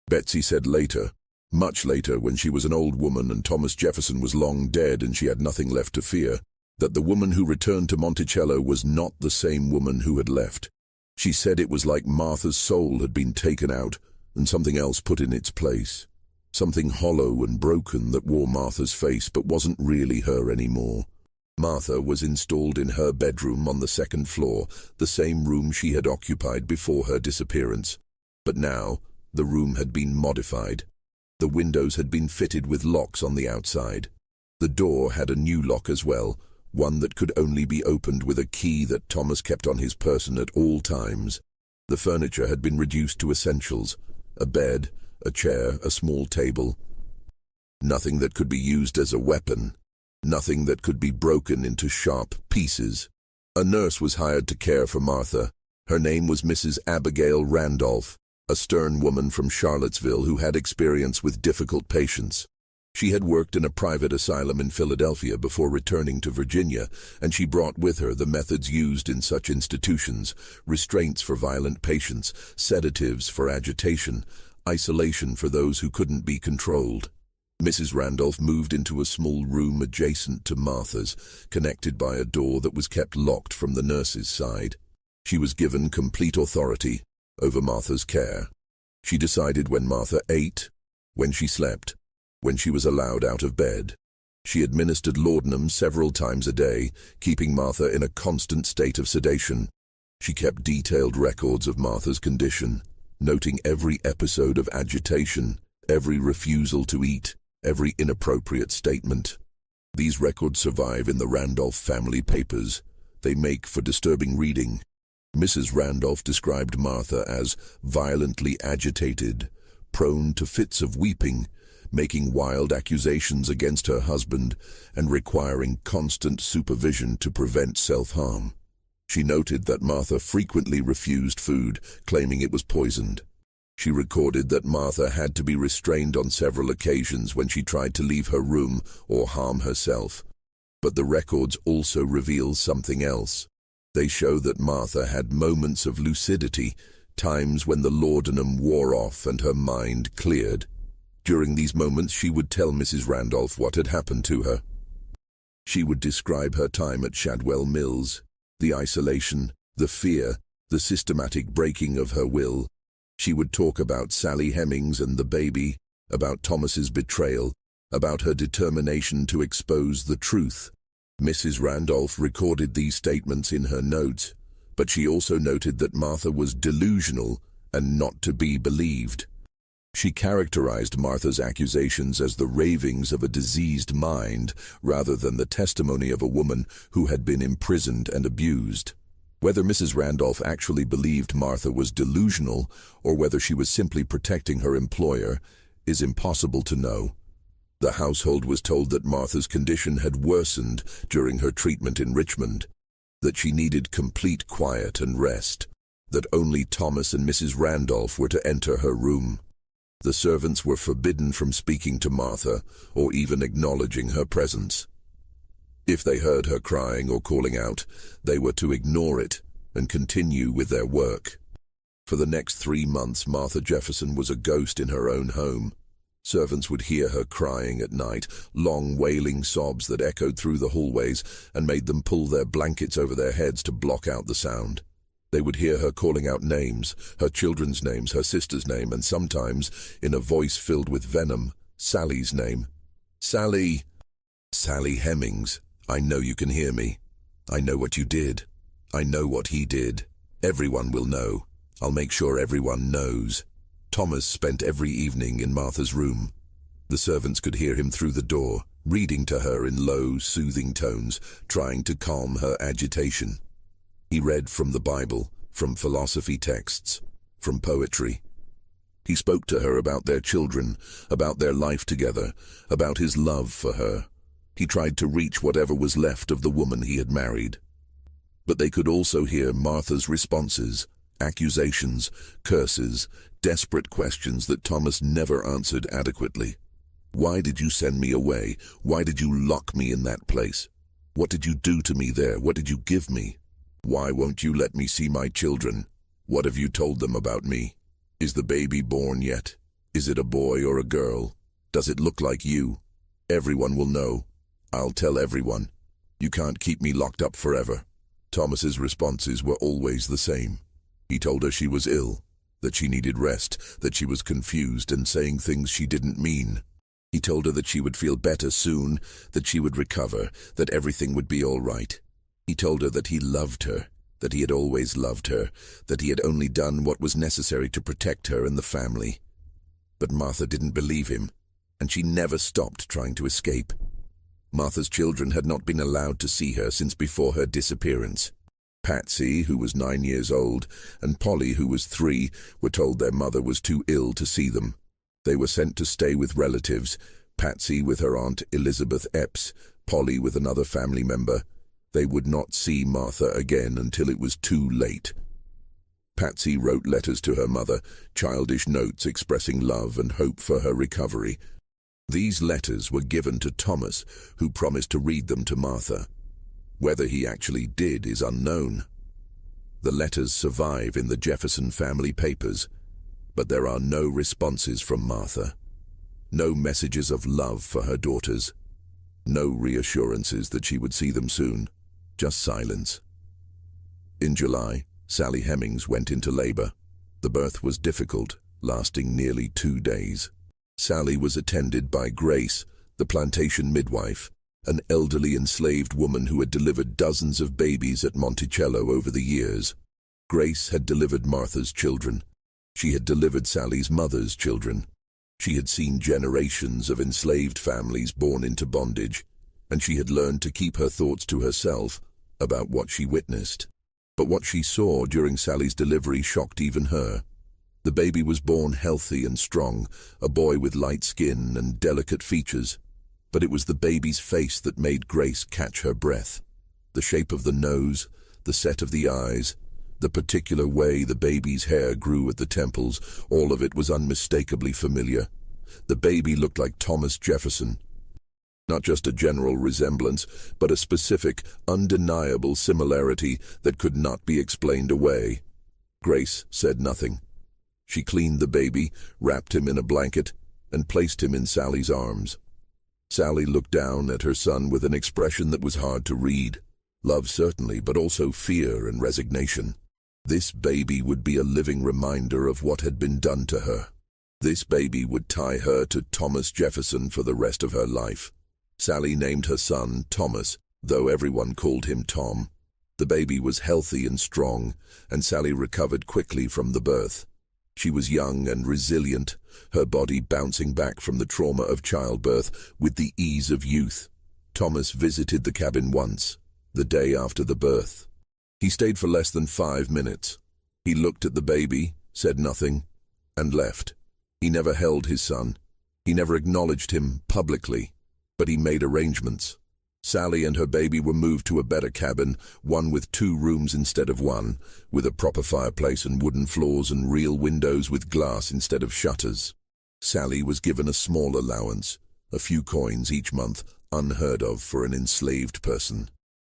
Betsy said later, much later when she was an old woman and Thomas Jefferson was long dead and she had nothing left to fear, that the woman who returned to Monticello was not the same woman who had left. She said it was like Martha's soul had been taken out and something else put in its place. Something hollow and broken that wore Martha's face but wasn't really her anymore. Martha was installed in her bedroom on the 2nd floor, the same room she had occupied before her disappearance. But now, the room had been modified. The windows had been fitted with locks on the outside. The door had a new lock as well, one that could only be opened with a key that Thomas kept on his person at all times. The furniture had been reduced to essentials: a bed, a chair, a small table. Nothing that could be used as a weapon. Nothing that could be broken into sharp pieces. A nurse was hired to care for Martha. Her name was Mrs. Abigail Randolph, a stern woman from Charlottesville who had experience with difficult patients. She had worked in a private asylum in Philadelphia before returning to Virginia, and she brought with her the methods used in such institutions: restraints for violent patients, sedatives for agitation, isolation for those who couldn't be controlled. Mrs. Randolph moved into a small room adjacent to Martha's, connected by a door that was kept locked from the nurse's side. She was given complete authority over Martha's care. She decided when Martha ate, when she slept, when she was allowed out of bed. She administered laudanum several times a day, keeping Martha in a constant state of sedation. She kept detailed records of Martha's condition, noting every episode of agitation, every refusal to eat, every inappropriate statement. These records survive in the Randolph family papers. They make for disturbing reading. Mrs. Randolph described Martha as violently agitated, prone to fits of weeping, making wild accusations against her husband, and requiring constant supervision to prevent self-harm. She noted that Martha frequently refused food, claiming it was poisoned. She recorded that Martha had to be restrained on several occasions when she tried to leave her room or harm herself. But the records also reveal something else. They show that Martha had moments of lucidity, times when the laudanum wore off and her mind cleared. During these moments, she would tell Mrs. Randolph what had happened to her. She would describe her time at Shadwell Mills, the isolation, the fear, the systematic breaking of her will. She would talk about Sally Hemings and the baby, about Thomas's betrayal, about her determination to expose the truth. Mrs. Randolph recorded these statements in her notes, but she also noted that Martha was delusional and not to be believed. She characterized Martha's accusations as the ravings of a diseased mind rather than the testimony of a woman who had been imprisoned and abused. Whether Mrs. Randolph actually believed Martha was delusional or whether she was simply protecting her employer is impossible to know. The household was told that Martha's condition had worsened during her treatment in Richmond, that she needed complete quiet and rest, that only Thomas and Mrs. Randolph were to enter her room. The servants were forbidden from speaking to Martha or even acknowledging her presence. If they heard her crying or calling out, they were to ignore it and continue with their work. For the next 3 months, Martha Jefferson was a ghost in her own home. Servants would hear her crying at night, long wailing sobs that echoed through the hallways and made them pull their blankets over their heads to block out the sound. They would hear her calling out names, her children's names, her sister's name, and sometimes, in a voice filled with venom, Sally's name. "Sally! Sally Hemings, I know you can hear me. I know what you did. I know what he did. Everyone will know. I'll make sure everyone knows." Thomas spent every evening in Martha's room. The servants could hear him through the door, reading to her in low, soothing tones, trying to calm her agitation. He read from the Bible, from philosophy texts, from poetry. He spoke to her about their children, about their life together, about his love for her. He tried to reach whatever was left of the woman he had married. But they could also hear Martha's responses, accusations, curses, desperate questions that Thomas never answered adequately. "Why did you send me away? Why did you lock me in that place? What did you do to me there? What did you give me? Why won't you let me see my children? What have you told them about me? Is the baby born yet? Is it a boy or a girl? Does it look like you? Everyone will know. I'll tell everyone. You can't keep me locked up forever." Thomas's responses were always the same. He told her she was ill, that she needed rest, that she was confused and saying things she didn't mean. He told her that she would feel better soon, that she would recover, that everything would be all right. He told her that he loved her, that he had always loved her, that he had only done what was necessary to protect her and the family. But Martha didn't believe him, and she never stopped trying to escape. Martha's children had not been allowed to see her since before her disappearance. Patsy, who was 9 years old, and Polly, who was 3, were told their mother was too ill to see them. They were sent to stay with relatives, Patsy with her Aunt Elizabeth Epps, Polly with another family member. They would not see Martha again until it was too late. Patsy wrote letters to her mother, childish notes expressing love and hope for her recovery. These letters were given to Thomas, who promised to read them to Martha. Whether he actually did is unknown. The letters survive in the Jefferson family papers, but there are no responses from Martha. No messages of love for her daughters. No reassurances that she would see them soon. Just silence. In July, Sally Hemings went into labor. The birth was difficult, lasting nearly 2 days. Sally was attended by Grace, the plantation midwife, an elderly enslaved woman who had delivered dozens of babies at Monticello over the years. Grace had delivered Martha's children. She had delivered Sally's mother's children. She had seen generations of enslaved families born into bondage, and she had learned to keep her thoughts to herself about what she witnessed. But what she saw during Sally's delivery shocked even her. The baby was born healthy and strong, a boy with light skin and delicate features. But it was the baby's face that made Grace catch her breath. The shape of the nose, the set of the eyes, the particular way the baby's hair grew at the temples, all of it was unmistakably familiar. The baby looked like Thomas Jefferson. Not just a general resemblance, but a specific, undeniable similarity that could not be explained away. Grace said nothing. She cleaned the baby, wrapped him in a blanket, and placed him in Sally's arms. Sally looked down at her son with an expression that was hard to read. Love certainly, but also fear and resignation. This baby would be a living reminder of what had been done to her. This baby would tie her to Thomas Jefferson for the rest of her life. Sally named her son Thomas, though everyone called him Tom. The baby was healthy and strong, and Sally recovered quickly from the birth. She was young and resilient, her body bouncing back from the trauma of childbirth with the ease of youth. Thomas visited the cabin once, the day after the birth. He stayed for less than 5 minutes. He looked at the baby, said nothing, and left. He never held his son. He never acknowledged him publicly, but he made arrangements. Sally and her baby were moved to a better cabin, one with 2 rooms instead of 1, with a proper fireplace and wooden floors and real windows with glass instead of shutters. Sally was given a small allowance, a few coins each month, unheard of for an enslaved person.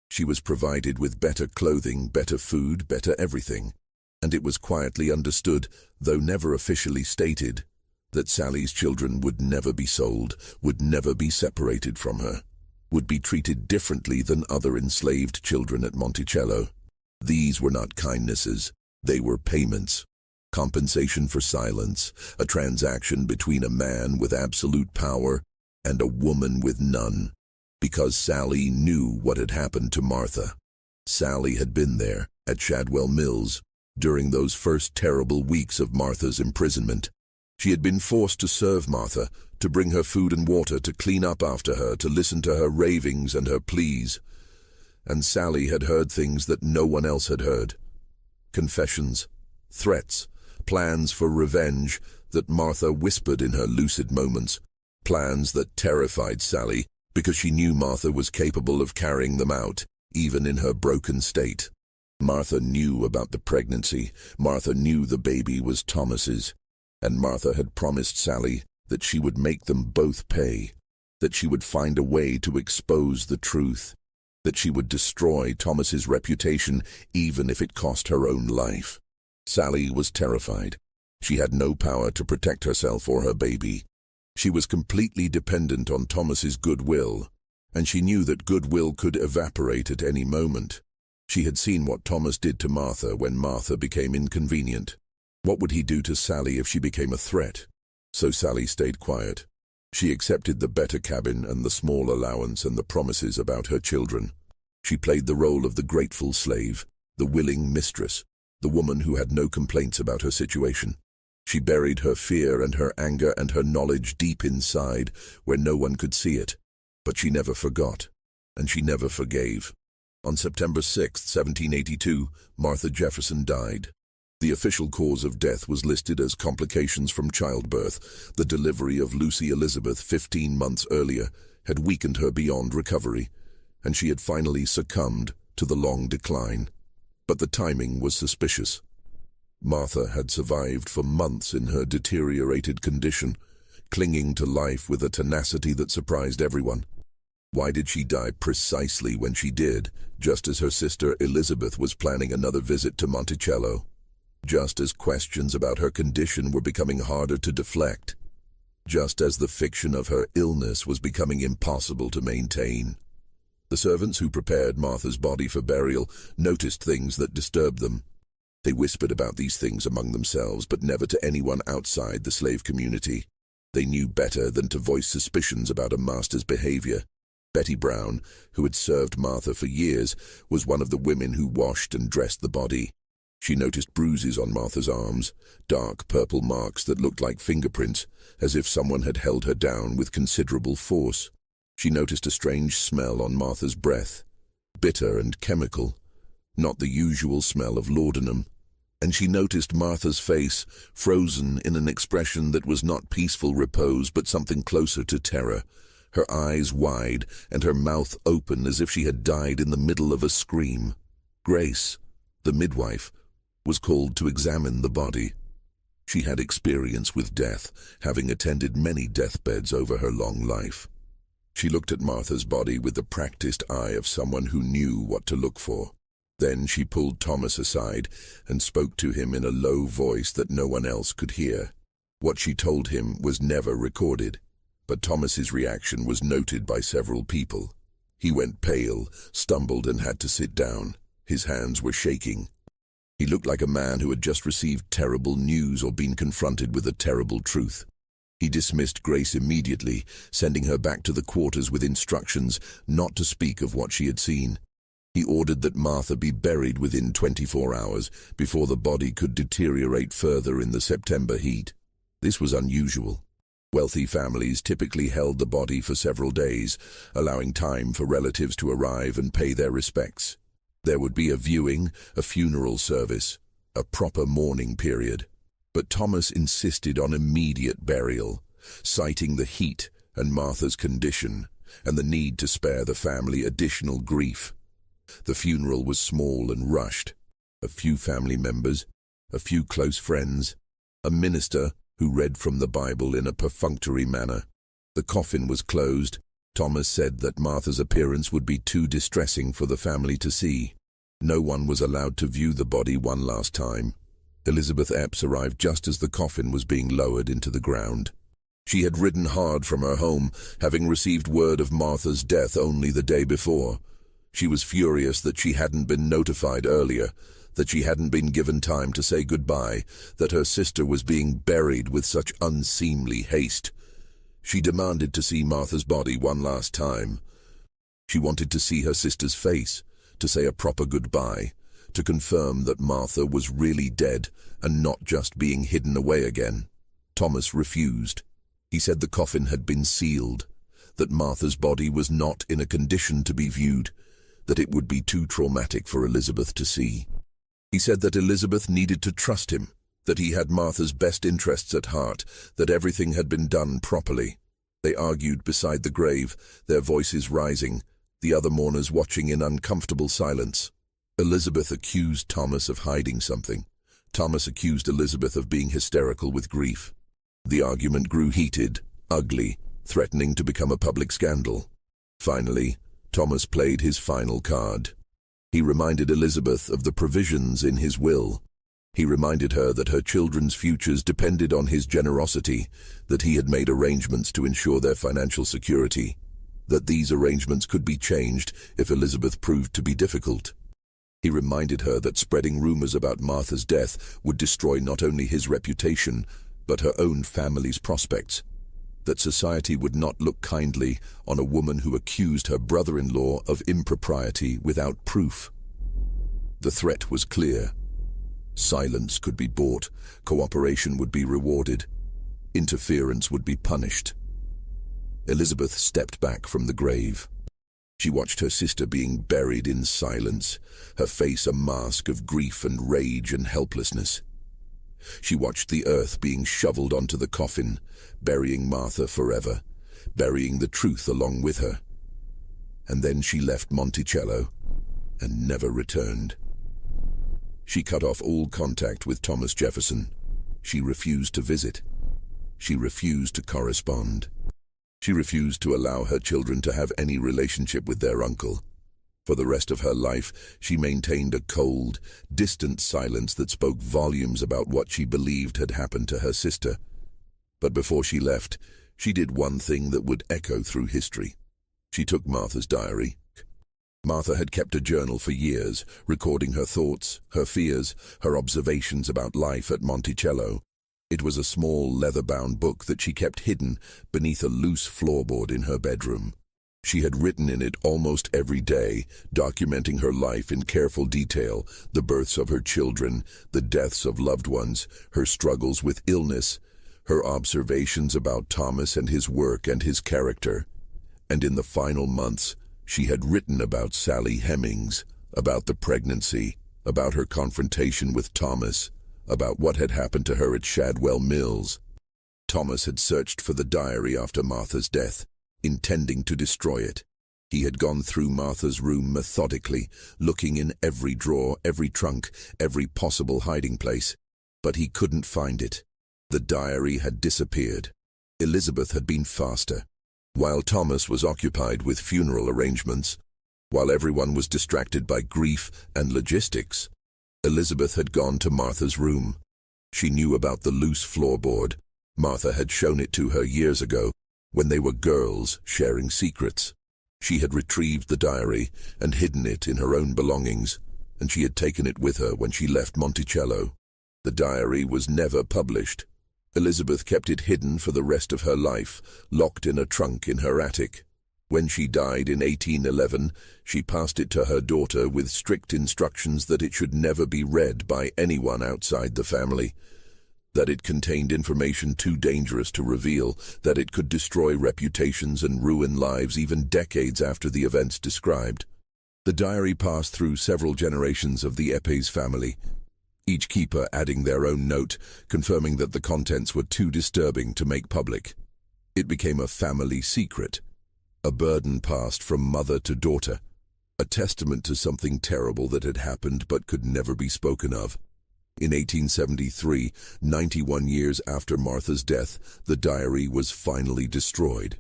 She was provided with better clothing, better food, better everything. And it was quietly understood, though never officially stated, that Sally's children would never be sold, would never be separated from her, would be treated differently than other enslaved children at Monticello. These were not kindnesses, they were payments. Compensation for silence, a transaction between a man with absolute power and a woman with none. Because Sally knew what had happened to Martha. Sally had been there, at Shadwell Mills, during those first terrible weeks of Martha's imprisonment. She had been forced to serve Martha, to bring her food and water, to clean up after her, to listen to her ravings and her pleas. And Sally had heard things that no one else had heard. Confessions, threats, plans for revenge that Martha whispered in her lucid moments. Plans that terrified Sally, because she knew Martha was capable of carrying them out, even in her broken state. Martha knew about the pregnancy. Martha knew the baby was Thomas's. And Martha had promised Sally that she would make them both pay, that she would find a way to expose the truth, that she would destroy Thomas's reputation even if it cost her own life. Sally was terrified. She had no power to protect herself or her baby. She was completely dependent on Thomas's goodwill, and she knew that goodwill could evaporate at any moment. She had seen what Thomas did to Martha when Martha became inconvenient. What would he do to Sally if she became a threat? So Sally stayed quiet. She accepted the better cabin and the small allowance and the promises about her children. She played the role of the grateful slave, the willing mistress, the woman who had no complaints about her situation. She buried her fear and her anger and her knowledge deep inside, where no one could see it. But she never forgot, and she never forgave. On September 6, 1782, Martha Jefferson died. The official cause of death was listed as complications from childbirth. The delivery of Lucy Elizabeth 15 months earlier had weakened her beyond recovery, and she had finally succumbed to the long decline. But the timing was suspicious. Martha had survived for months in her deteriorated condition, clinging to life with a tenacity that surprised everyone. Why did she die precisely when she did, just as her sister Elizabeth was planning another visit to Monticello? Just as questions about her condition were becoming harder to deflect. Just as the fiction of her illness was becoming impossible to maintain. The servants who prepared Martha's body for burial noticed things that disturbed them. They whispered about these things among themselves, but never to anyone outside the slave community. They knew better than to voice suspicions about a master's behavior. Betty Brown, who had served Martha for years, was one of the women who washed and dressed the body. She noticed bruises on Martha's arms, dark purple marks that looked like fingerprints, as if someone had held her down with considerable force. She noticed a strange smell on Martha's breath, bitter and chemical, not the usual smell of laudanum. And she noticed Martha's face, frozen in an expression that was not peaceful repose but something closer to terror, her eyes wide and her mouth open as if she had died in the middle of a scream. Grace, the midwife, was called to examine the body. She had experience with death, having attended many deathbeds over her long life. She looked at Martha's body with the practiced eye of someone who knew what to look for. Then she pulled Thomas aside and spoke to him in a low voice that no one else could hear. What she told him was never recorded, but Thomas's reaction was noted by several people. He went pale, stumbled and had to sit down. His hands were shaking. He looked like a man who had just received terrible news or been confronted with a terrible truth. He dismissed Grace immediately, sending her back to the quarters with instructions not to speak of what she had seen. He ordered that Martha be buried within 24 hours before the body could deteriorate further in the September heat. This was unusual. Wealthy families typically held the body for several days, allowing time for relatives to arrive and pay their respects. There would be a viewing, a funeral service, a proper mourning period. But Thomas insisted on immediate burial, citing the heat and Martha's condition and the need to spare the family additional grief. The funeral was small and rushed. A few family members, a few close friends, a minister who read from the Bible in a perfunctory manner. The coffin was closed. Thomas said that Martha's appearance would be too distressing for the family to see. No one was allowed to view the body one last time. Elizabeth Epps arrived just as the coffin was being lowered into the ground. She had ridden hard from her home, having received word of Martha's death only the day before. She was furious that she hadn't been notified earlier, that she hadn't been given time to say goodbye, that her sister was being buried with such unseemly haste. She demanded to see Martha's body one last time. She wanted to see her sister's face, to say a proper goodbye, to confirm that Martha was really dead and not just being hidden away again. Thomas refused. He said the coffin had been sealed, that Martha's body was not in a condition to be viewed, that it would be too traumatic for Elizabeth to see. He said that Elizabeth needed to trust him, that he had Martha's best interests at heart, that everything had been done properly. They argued beside the grave, their voices rising, the other mourners watching in uncomfortable silence. Elizabeth accused Thomas of hiding something. Thomas accused Elizabeth of being hysterical with grief. The argument grew heated, ugly, threatening to become a public scandal. Finally, Thomas played his final card. He reminded Elizabeth of the provisions in his will. He reminded her that her children's futures depended on his generosity, that he had made arrangements to ensure their financial security, that these arrangements could be changed if Elizabeth proved to be difficult. He reminded her that spreading rumors about Martha's death would destroy not only his reputation, but her own family's prospects, that society would not look kindly on a woman who accused her brother-in-law of impropriety without proof. The threat was clear. Silence could be bought, cooperation would be rewarded, interference would be punished. Elizabeth stepped back from the grave. She watched her sister being buried in silence, her face a mask of grief and rage and helplessness. She watched the earth being shoveled onto the coffin, burying Martha forever, burying the truth along with her. And then she left Monticello and never returned. She cut off all contact with Thomas Jefferson. She refused to visit. She refused to correspond. She refused to allow her children to have any relationship with their uncle. For the rest of her life, she maintained a cold, distant silence that spoke volumes about what she believed had happened to her sister. But before she left, she did one thing that would echo through history. She took Martha's diary. Martha had kept a journal for years, recording her thoughts, her fears, her observations about life at Monticello. It was a small leather-bound book that she kept hidden beneath a loose floorboard in her bedroom. She had written in it almost every day, documenting her life in careful detail, the births of her children, the deaths of loved ones, her struggles with illness, her observations about Thomas and his work and his character. And in the final months, she had written about Sally Hemings, about the pregnancy, about her confrontation with Thomas, about what had happened to her at Shadwell Mills. Thomas had searched for the diary after Martha's death, intending to destroy it. He had gone through Martha's room methodically, looking in every drawer, every trunk, every possible hiding place, but he couldn't find it. The diary had disappeared. Elizabeth had been faster. While Thomas was occupied with funeral arrangements, while everyone was distracted by grief and logistics, Elizabeth had gone to Martha's room. She knew about the loose floorboard. Martha had shown it to her years ago, when they were girls sharing secrets. She had retrieved the diary and hidden it in her own belongings, and she had taken it with her when she left Monticello. The diary was never published. Elizabeth kept it hidden for the rest of her life, locked in a trunk in her attic. When she died in 1811, she passed it to her daughter with strict instructions that it should never be read by anyone outside the family, that it contained information too dangerous to reveal, that it could destroy reputations and ruin lives even decades after the events described. The diary passed through several generations of the Epes family, each keeper adding their own note, confirming that the contents were too disturbing to make public. It became a family secret, a burden passed from mother to daughter, a testament to something terrible that had happened but could never be spoken of. In 1873, 91 years after Martha's death, the diary was finally destroyed.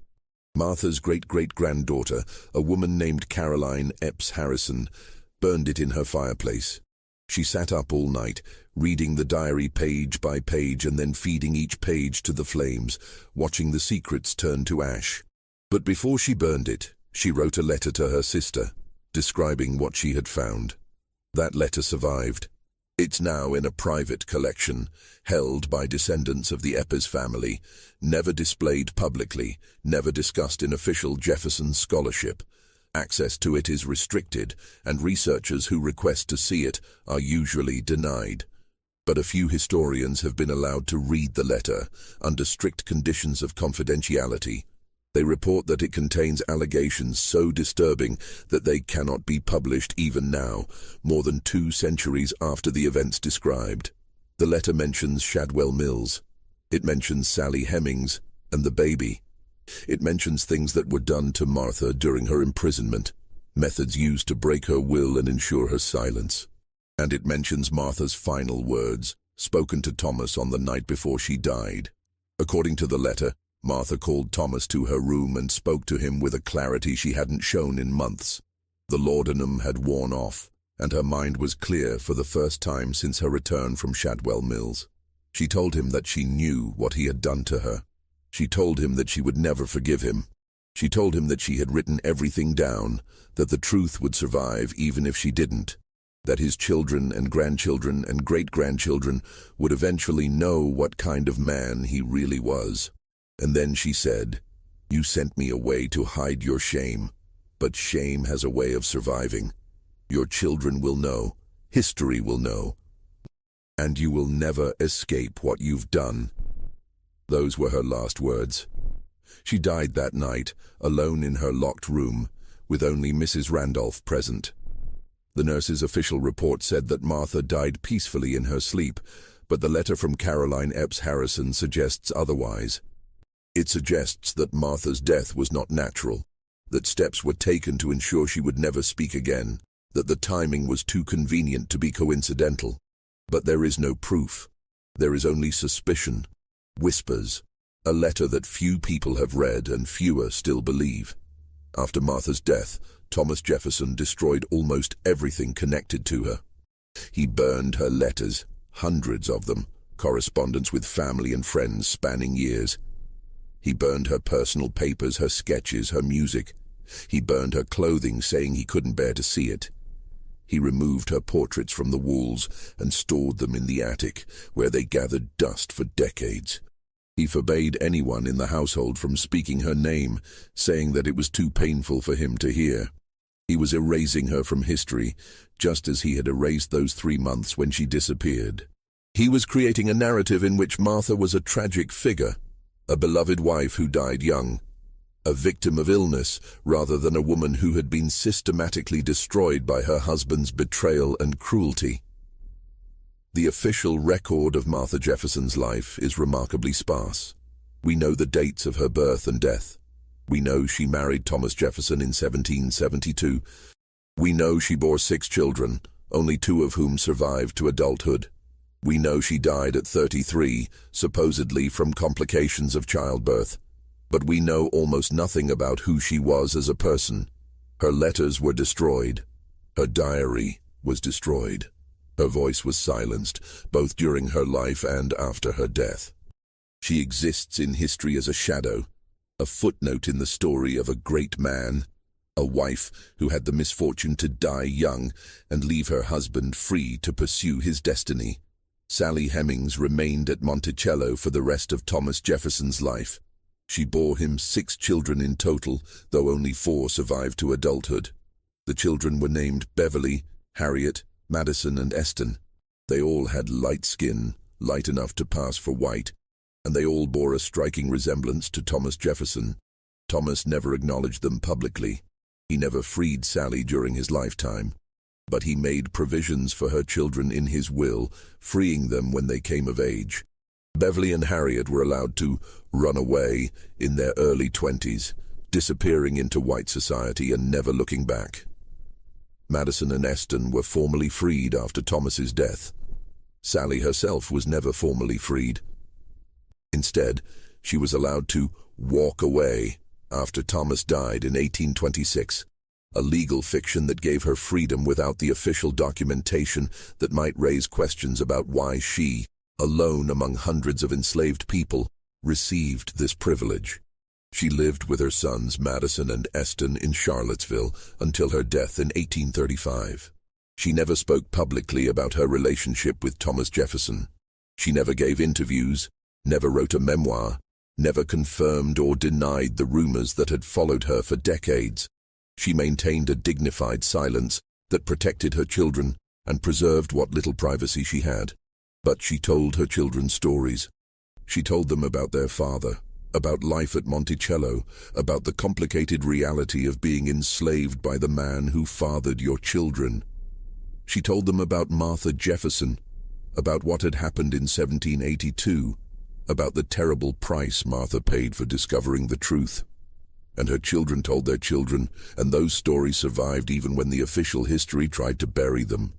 Martha's great-great-granddaughter, a woman named Caroline Epps Harrison, burned it in her fireplace. She sat up all night, reading the diary page by page and then feeding each page to the flames, watching the secrets turn to ash. But before she burned it, she wrote a letter to her sister, describing what she had found. That letter survived. It's now in a private collection, held by descendants of the Eppes family, never displayed publicly, never discussed in official Jefferson scholarship. Access to it is restricted, and researchers who request to see it are usually denied. But a few historians have been allowed to read the letter, under strict conditions of confidentiality. They report that it contains allegations so disturbing that they cannot be published even now, more than 2 centuries after the events described. The letter mentions Shadwell Mills. It mentions Sally Hemings and the baby. It mentions things that were done to Martha during her imprisonment, methods used to break her will and ensure her silence. And it mentions Martha's final words, spoken to Thomas on the night before she died. According to the letter, Martha called Thomas to her room and spoke to him with a clarity she hadn't shown in months. The laudanum had worn off, and her mind was clear for the first time since her return from Shadwell Mills. She told him that she knew what he had done to her. She told him that she would never forgive him. She told him that she had written everything down, that the truth would survive even if she didn't, that his children and grandchildren and great-grandchildren would eventually know what kind of man he really was. And then she said, "You sent me away to hide your shame, but shame has a way of surviving. Your children will know, history will know, and you will never escape what you've done." Those were her last words. She died that night, alone in her locked room, with only Mrs. Randolph present. The nurse's official report said that Martha died peacefully in her sleep, but the letter from Caroline Epps Harrison suggests otherwise. It suggests that Martha's death was not natural, that steps were taken to ensure she would never speak again, that the timing was too convenient to be coincidental. But there is no proof. There is only suspicion, whispers, a letter that few people have read and fewer still believe. After Martha's death, Thomas Jefferson destroyed almost everything connected to her. He burned her letters, hundreds of them, correspondence with family and friends spanning years. He burned her personal papers, her sketches, her music. He burned her clothing, saying he couldn't bear to see it. He removed her portraits from the walls and stored them in the attic, where they gathered dust for decades. He forbade anyone in the household from speaking her name, saying that it was too painful for him to hear. He was erasing her from history, just as he had erased those 3 months when she disappeared. He was creating a narrative in which Martha was a tragic figure, a beloved wife who died young, a victim of illness rather than a woman who had been systematically destroyed by her husband's betrayal and cruelty. The official record of Martha Jefferson's life is remarkably sparse. We know the dates of her birth and death. We know she married Thomas Jefferson in 1772. We know she bore 6 children, only 2 of whom survived to adulthood. We know she died at 33, supposedly from complications of childbirth. But we know almost nothing about who she was as a person. Her letters were destroyed. Her diary was destroyed. Her voice was silenced, both during her life and after her death. She exists in history as a shadow, a footnote in the story of a great man, a wife who had the misfortune to die young and leave her husband free to pursue his destiny. Sally Hemings remained at Monticello for the rest of Thomas Jefferson's life. She bore him 6 children in total, though only 4 survived to adulthood. The children were named Beverly, Harriet, Madison, and Eston. They all had light skin, light enough to pass for white, and they all bore a striking resemblance to Thomas Jefferson. Thomas never acknowledged them publicly. He never freed Sally during his lifetime, but he made provisions for her children in his will, freeing them when they came of age. Beverly and Harriet were allowed to run away in their early 20s, disappearing into white society and never looking back. Madison and Eston were formally freed after Thomas's death. Sally herself was never formally freed. Instead, she was allowed to walk away after Thomas died in 1826. a legal fiction that gave her freedom without the official documentation that might raise questions about why she, alone among hundreds of enslaved people, received this privilege. She lived with her sons Madison and Eston in Charlottesville until her death in 1835. She never spoke publicly about her relationship with Thomas Jefferson. She never gave interviews, never wrote a memoir, never confirmed or denied the rumors that had followed her for decades. She maintained a dignified silence that protected her children and preserved what little privacy she had. But she told her children stories. She told them about their father, about life at Monticello, about the complicated reality of being enslaved by the man who fathered your children. She told them about Martha Jefferson, about what had happened in 1782, about the terrible price Martha paid for discovering the truth. And her children told their children, and those stories survived even when the official history tried to bury them.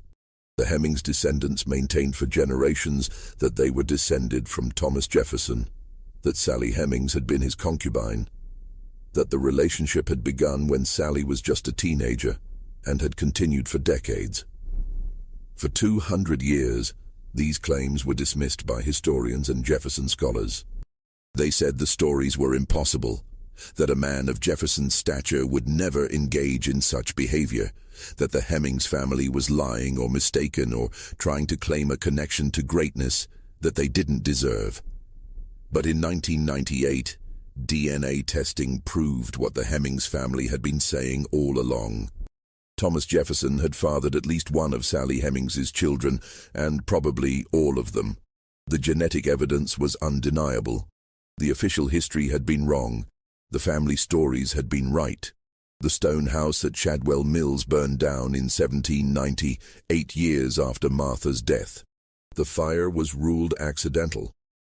The Hemings descendants maintained for generations that they were descended from Thomas Jefferson, that Sally Hemings had been his concubine, that the relationship had begun when Sally was just a teenager and had continued for decades. For 200 years, these claims were dismissed by historians and Jefferson scholars. They said the stories were impossible, that a man of Jefferson's stature would never engage in such behavior, that the Hemings family was lying or mistaken or trying to claim a connection to greatness that they didn't deserve. But in 1998, DNA testing proved what the Hemings family had been saying all along. Thomas Jefferson had fathered at least one of Sally Hemings's children, and probably all of them. The genetic evidence was undeniable. The official history had been wrong. The family stories had been right. The stone house at Shadwell Mills burned down in 1790, 8 years after Martha's death. The fire was ruled accidental,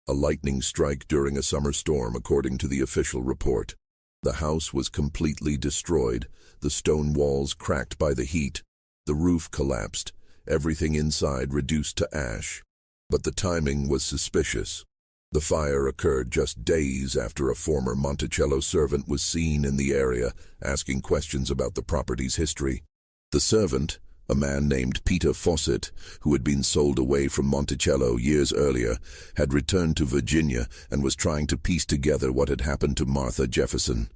a lightning strike during a summer storm, according to the official report. The house was completely destroyed, the stone walls cracked by the heat, the roof collapsed, everything inside reduced to ash. But the timing was suspicious. The fire occurred just days after a former Monticello servant was seen in the area asking questions about the property's history. The servant, a man named Peter Fawcett, who had been sold away from Monticello years earlier, had returned to Virginia and was trying to piece together what had happened to Martha Jefferson.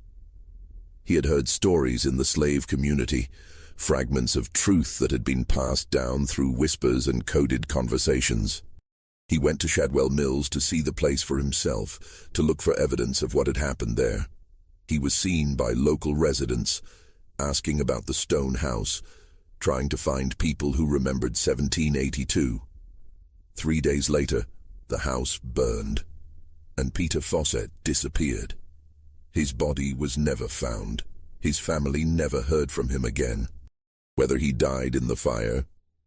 He had heard stories in the slave community, fragments of truth that had been passed down through whispers and coded conversations. He went to Shadwell Mills to see the place for himself, to look for evidence of what had happened there. He was seen by local residents, asking about the stone house, trying to find people who remembered 1782. 3 days later, the house burned, and Peter Fawcett disappeared. His body was never found. His family never heard from him again. Whether he died in the fire,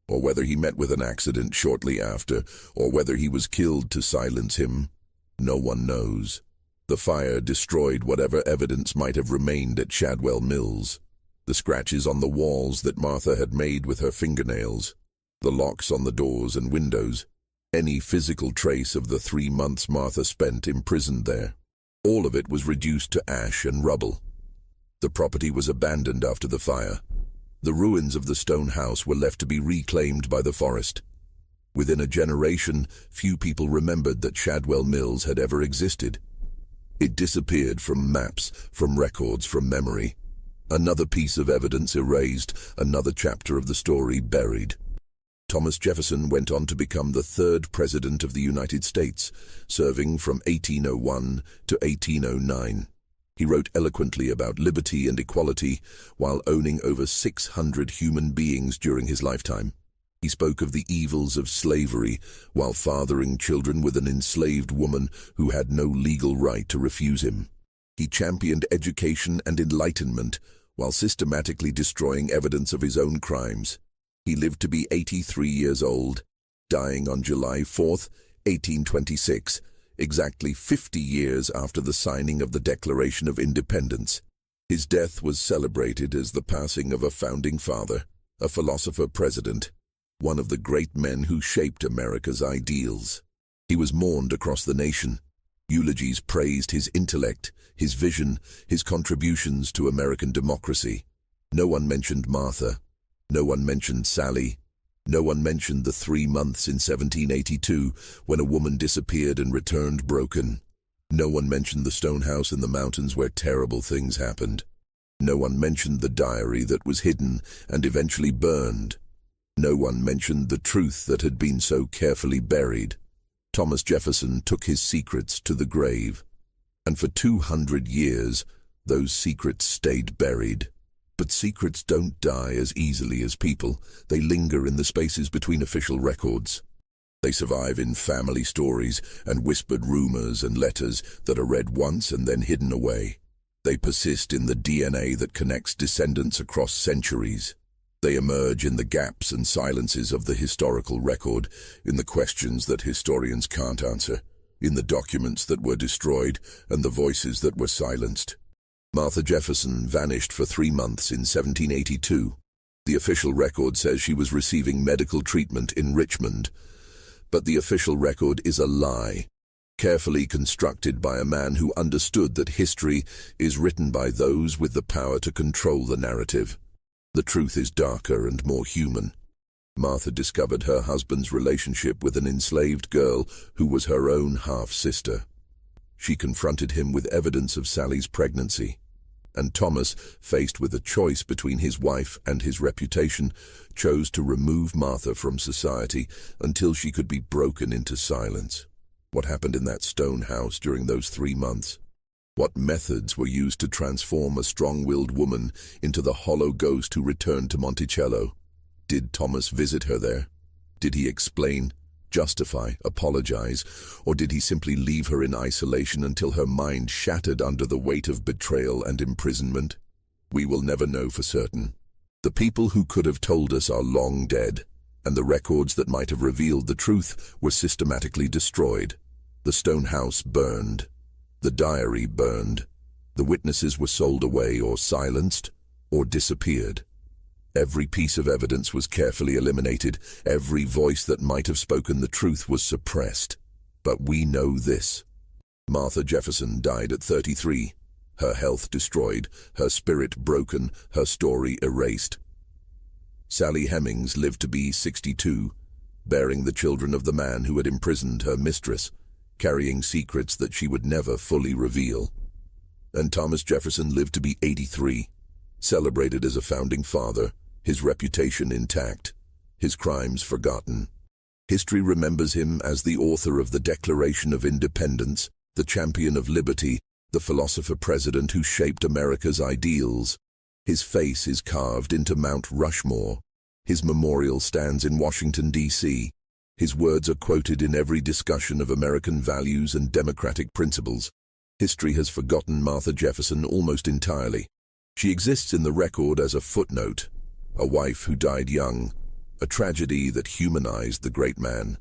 or whether he met with an accident shortly after, or whether he was killed to silence him, no one knows. The fire destroyed whatever evidence might have remained at Shadwell Mills. The scratches on the walls that Martha had made with her fingernails, the locks on the doors and windows, any physical trace of the 3 months Martha spent imprisoned there. All of it was reduced to ash and rubble. The property was abandoned after the fire. The ruins of the stone house were left to be reclaimed by the forest. Within a generation, few people remembered that Shadwell Mills had ever existed. It disappeared from maps, from records, from memory. Another piece of evidence erased, another chapter of the story buried. Thomas Jefferson went on to become the 3rd President of the United States, serving from 1801 to 1809. He wrote eloquently about liberty and equality while owning over 600 human beings during his lifetime. He spoke of the evils of slavery while fathering children with an enslaved woman who had no legal right to refuse him. He championed education and enlightenment while systematically destroying evidence of his own crimes. He lived to be 83 years old, dying on July 4, 1826, exactly 50 years after the signing of the Declaration of Independence. His death was celebrated as the passing of a founding father, a philosopher-president, one of the great men who shaped America's ideals. He was mourned across the nation. Eulogies praised his intellect, his vision, his contributions to American democracy. No one mentioned Martha. No one mentioned Sally. No one mentioned the 3 months in 1782 when a woman disappeared and returned broken. No one mentioned the stone house in the mountains where terrible things happened. No one mentioned the diary that was hidden and eventually burned. No one mentioned the truth that had been so carefully buried. Thomas Jefferson took his secrets to the grave, and for 200 years, those secrets stayed buried. But secrets don't die as easily as people. They linger in the spaces between official records. They survive in family stories and whispered rumors and letters that are read once and then hidden away. They persist in the DNA that connects descendants across centuries. They emerge in the gaps and silences of the historical record, in the questions that historians can't answer, in the documents that were destroyed and the voices that were silenced. Martha Jefferson vanished for 3 months in 1782. The official record says she was receiving medical treatment in Richmond, but the official record is a lie, carefully constructed by a man who understood that history is written by those with the power to control the narrative. The truth is darker and more human. Martha discovered her husband's relationship with an enslaved girl who was her own half-sister. She confronted him with evidence of Sally's pregnancy, and Thomas, faced with a choice between his wife and his reputation, chose to remove Martha from society until she could be broken into silence. What happened in that stone house during those 3 months? What methods were used to transform a strong-willed woman into the hollow ghost who returned to Monticello? Did Thomas visit her there? Did he explain, justify, apologize, or did he simply leave her in isolation until her mind shattered under the weight of betrayal and imprisonment? We will never know for certain. The people who could have told us are long dead, and the records that might have revealed the truth were systematically destroyed. The stone house burned. The diary burned. The witnesses were sold away or silenced or disappeared. Every piece of evidence was carefully eliminated. Every voice that might have spoken the truth was suppressed. But we know this. Martha Jefferson died at 33. Her health destroyed, her spirit broken, her story erased. Sally Hemings lived to be 62, bearing the children of the man who had imprisoned her mistress, carrying secrets that she would never fully reveal. And Thomas Jefferson lived to be 83, celebrated as a founding father, his reputation intact, his crimes forgotten. History remembers him as the author of the Declaration of Independence, the champion of liberty, the philosopher-president who shaped America's ideals. His face is carved into Mount Rushmore. His memorial stands in Washington, D.C. His words are quoted in every discussion of American values and democratic principles. History has forgotten Martha Jefferson almost entirely. She exists in the record as a footnote, a wife who died young, a tragedy that humanized the great man.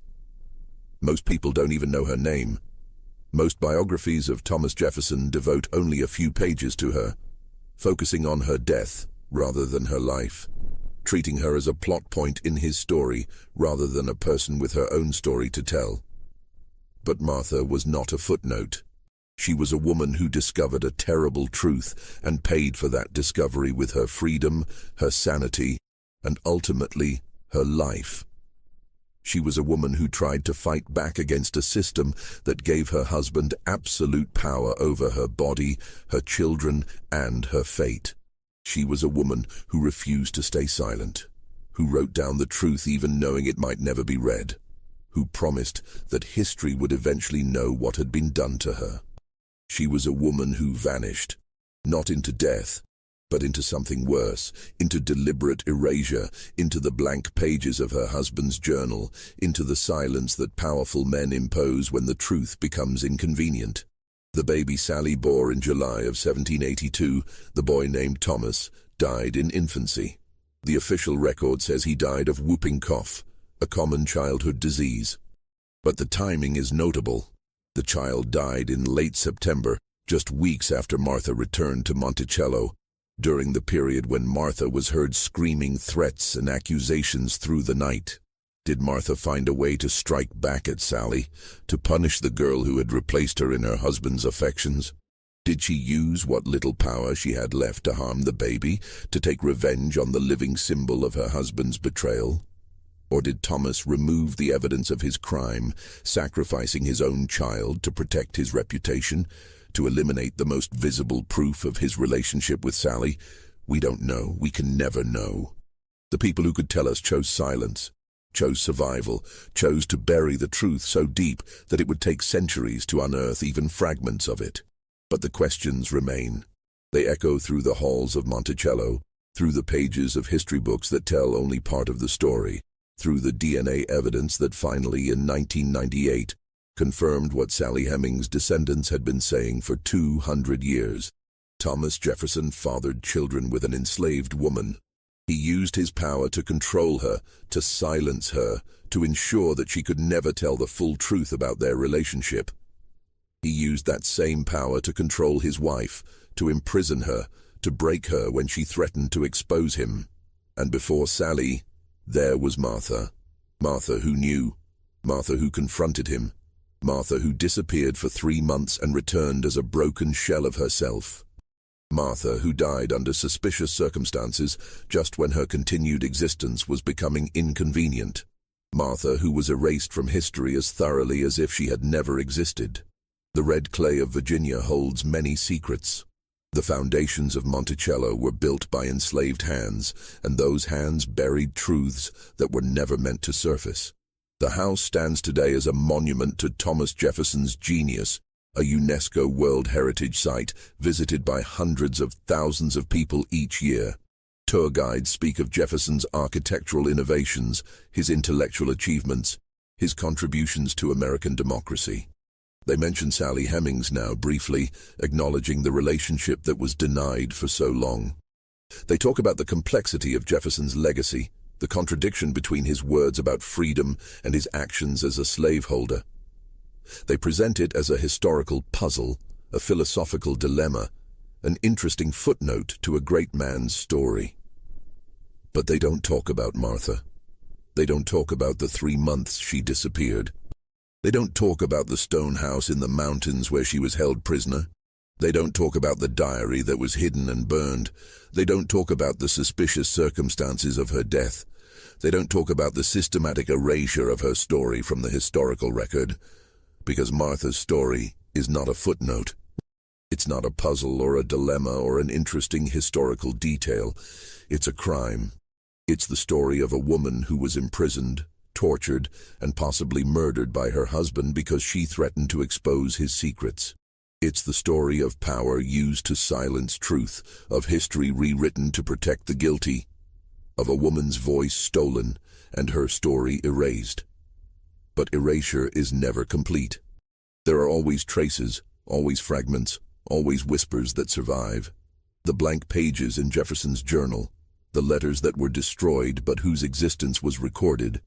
Most people don't even know her name. Most biographies of Thomas Jefferson devote only a few pages to her, focusing on her death rather than her life, treating her as a plot point in his story rather than a person with her own story to tell. But Martha was not a footnote. She was a woman who discovered a terrible truth and paid for that discovery with her freedom, her sanity, and ultimately, her life. She was a woman who tried to fight back against a system that gave her husband absolute power over her body, her children, and her fate. She was a woman who refused to stay silent, who wrote down the truth even knowing it might never be read, who promised that history would eventually know what had been done to her. She was a woman who vanished, not into death, but into something worse, into deliberate erasure, into the blank pages of her husband's journal, into the silence that powerful men impose when the truth becomes inconvenient. The baby Sally bore in July of 1782, the boy named Thomas, died in infancy. The official record says he died of whooping cough, a common childhood disease. But the timing is notable. The child died in late September, just weeks after Martha returned to Monticello, during the period when Martha was heard screaming threats and accusations through the night. Did Martha find a way to strike back at Sally, to punish the girl who had replaced her in her husband's affections? Did she use what little power she had left to harm the baby, to take revenge on the living symbol of her husband's betrayal? Or did Thomas remove the evidence of his crime, sacrificing his own child to protect his reputation, to eliminate the most visible proof of his relationship with Sally? We don't know. We can never know. The people who could tell us chose silence, chose survival, chose to bury the truth so deep that it would take centuries to unearth even fragments of it. But the questions remain. They echo through the halls of Monticello, through the pages of history books that tell only part of the story, through the DNA evidence that finally, in 1998, confirmed what Sally Hemings' descendants had been saying for 200 years. Thomas Jefferson fathered children with an enslaved woman. He used his power to control her, to silence her, to ensure that she could never tell the full truth about their relationship. He used that same power to control his wife, to imprison her, to break her when she threatened to expose him. And before Sally, there was Martha. Martha who knew. Martha who confronted him. Martha who disappeared for 3 months and returned as a broken shell of herself. Martha who died under suspicious circumstances just when her continued existence was becoming inconvenient. Martha who was erased from history as thoroughly as if she had never existed. The red clay of Virginia holds many secrets. The foundations of Monticello were built by enslaved hands, and those hands buried truths that were never meant to surface. The house stands today as a monument to Thomas Jefferson's genius, a UNESCO World Heritage Site visited by hundreds of thousands of people each year. Tour guides speak of Jefferson's architectural innovations, his intellectual achievements, his contributions to American democracy. They mention Sally Hemings now briefly, acknowledging the relationship that was denied for so long. They talk about the complexity of Jefferson's legacy, the contradiction between his words about freedom and his actions as a slaveholder. They present it as a historical puzzle, a philosophical dilemma, an interesting footnote to a great man's story. But they don't talk about Martha. They don't talk about the 3 months she disappeared. They don't talk about the stone house in the mountains where she was held prisoner. They don't talk about the diary that was hidden and burned. They don't talk about the suspicious circumstances of her death. They don't talk about the systematic erasure of her story from the historical record. Because Martha's story is not a footnote. It's not a puzzle or a dilemma or an interesting historical detail. It's a crime. It's the story of a woman who was imprisoned, tortured, and possibly murdered by her husband because she threatened to expose his secrets. It's the story of power used to silence truth, of history rewritten to protect the guilty, of a woman's voice stolen and her story erased. But erasure is never complete. There are always traces, always fragments, always whispers that survive. The blank pages in Jefferson's journal, the letters that were destroyed but whose existence was recorded,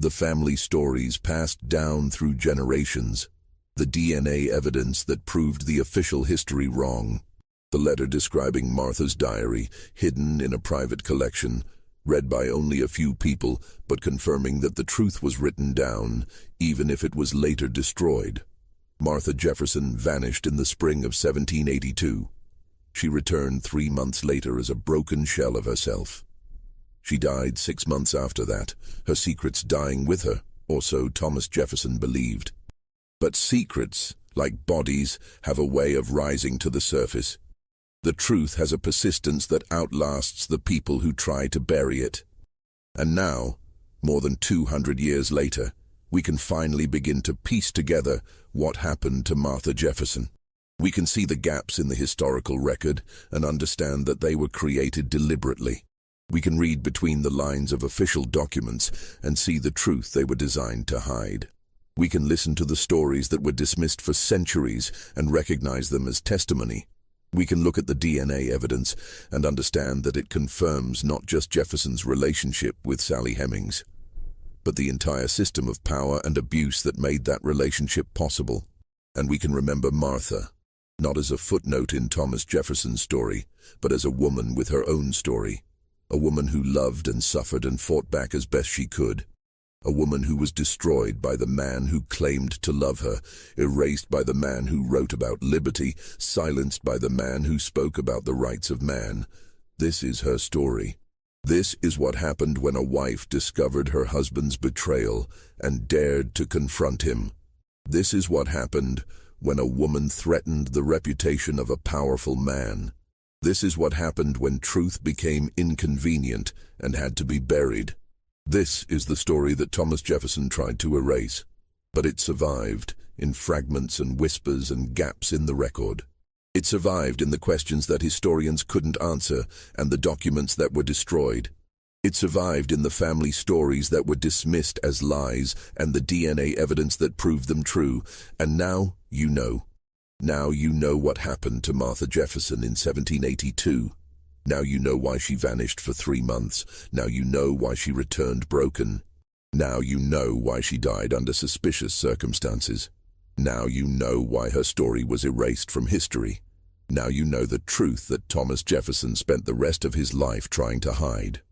the family stories passed down through generations, the DNA evidence that proved the official history wrong, the letter describing Martha's diary, hidden in a private collection, read by only a few people, but confirming that the truth was written down, even if it was later destroyed. Martha Jefferson vanished in the spring of 1782. She returned 3 months later as a broken shell of herself. She died 6 months after that, her secrets dying with her, or so Thomas Jefferson believed. But secrets, like bodies, have a way of rising to the surface. The truth has a persistence that outlasts the people who try to bury it. And now, more than 200 years later, we can finally begin to piece together what happened to Martha Jefferson. We can see the gaps in the historical record and understand that they were created deliberately. We can read between the lines of official documents and see the truth they were designed to hide. We can listen to the stories that were dismissed for centuries and recognize them as testimony. We can look at the DNA evidence and understand that it confirms not just Jefferson's relationship with Sally Hemings, but the entire system of power and abuse that made that relationship possible. And we can remember Martha, not as a footnote in Thomas Jefferson's story, but as a woman with her own story, a woman who loved and suffered and fought back as best she could. A woman who was destroyed by the man who claimed to love her, erased by the man who wrote about liberty, silenced by the man who spoke about the rights of man. This is her story. This is what happened when a wife discovered her husband's betrayal and dared to confront him. This is what happened when a woman threatened the reputation of a powerful man. This is what happened when truth became inconvenient and had to be buried. This is the story that Thomas Jefferson tried to erase, but it survived in fragments and whispers and gaps in the record. It survived in the questions that historians couldn't answer and the documents that were destroyed. It survived in the family stories that were dismissed as lies and the DNA evidence that proved them true. And now you know. Now you know what happened to Martha Jefferson in 1782. Now you know why she vanished for 3 months. Now you know why she returned broken. Now you know why she died under suspicious circumstances. Now you know why her story was erased from history. Now you know the truth that Thomas Jefferson spent the rest of his life trying to hide.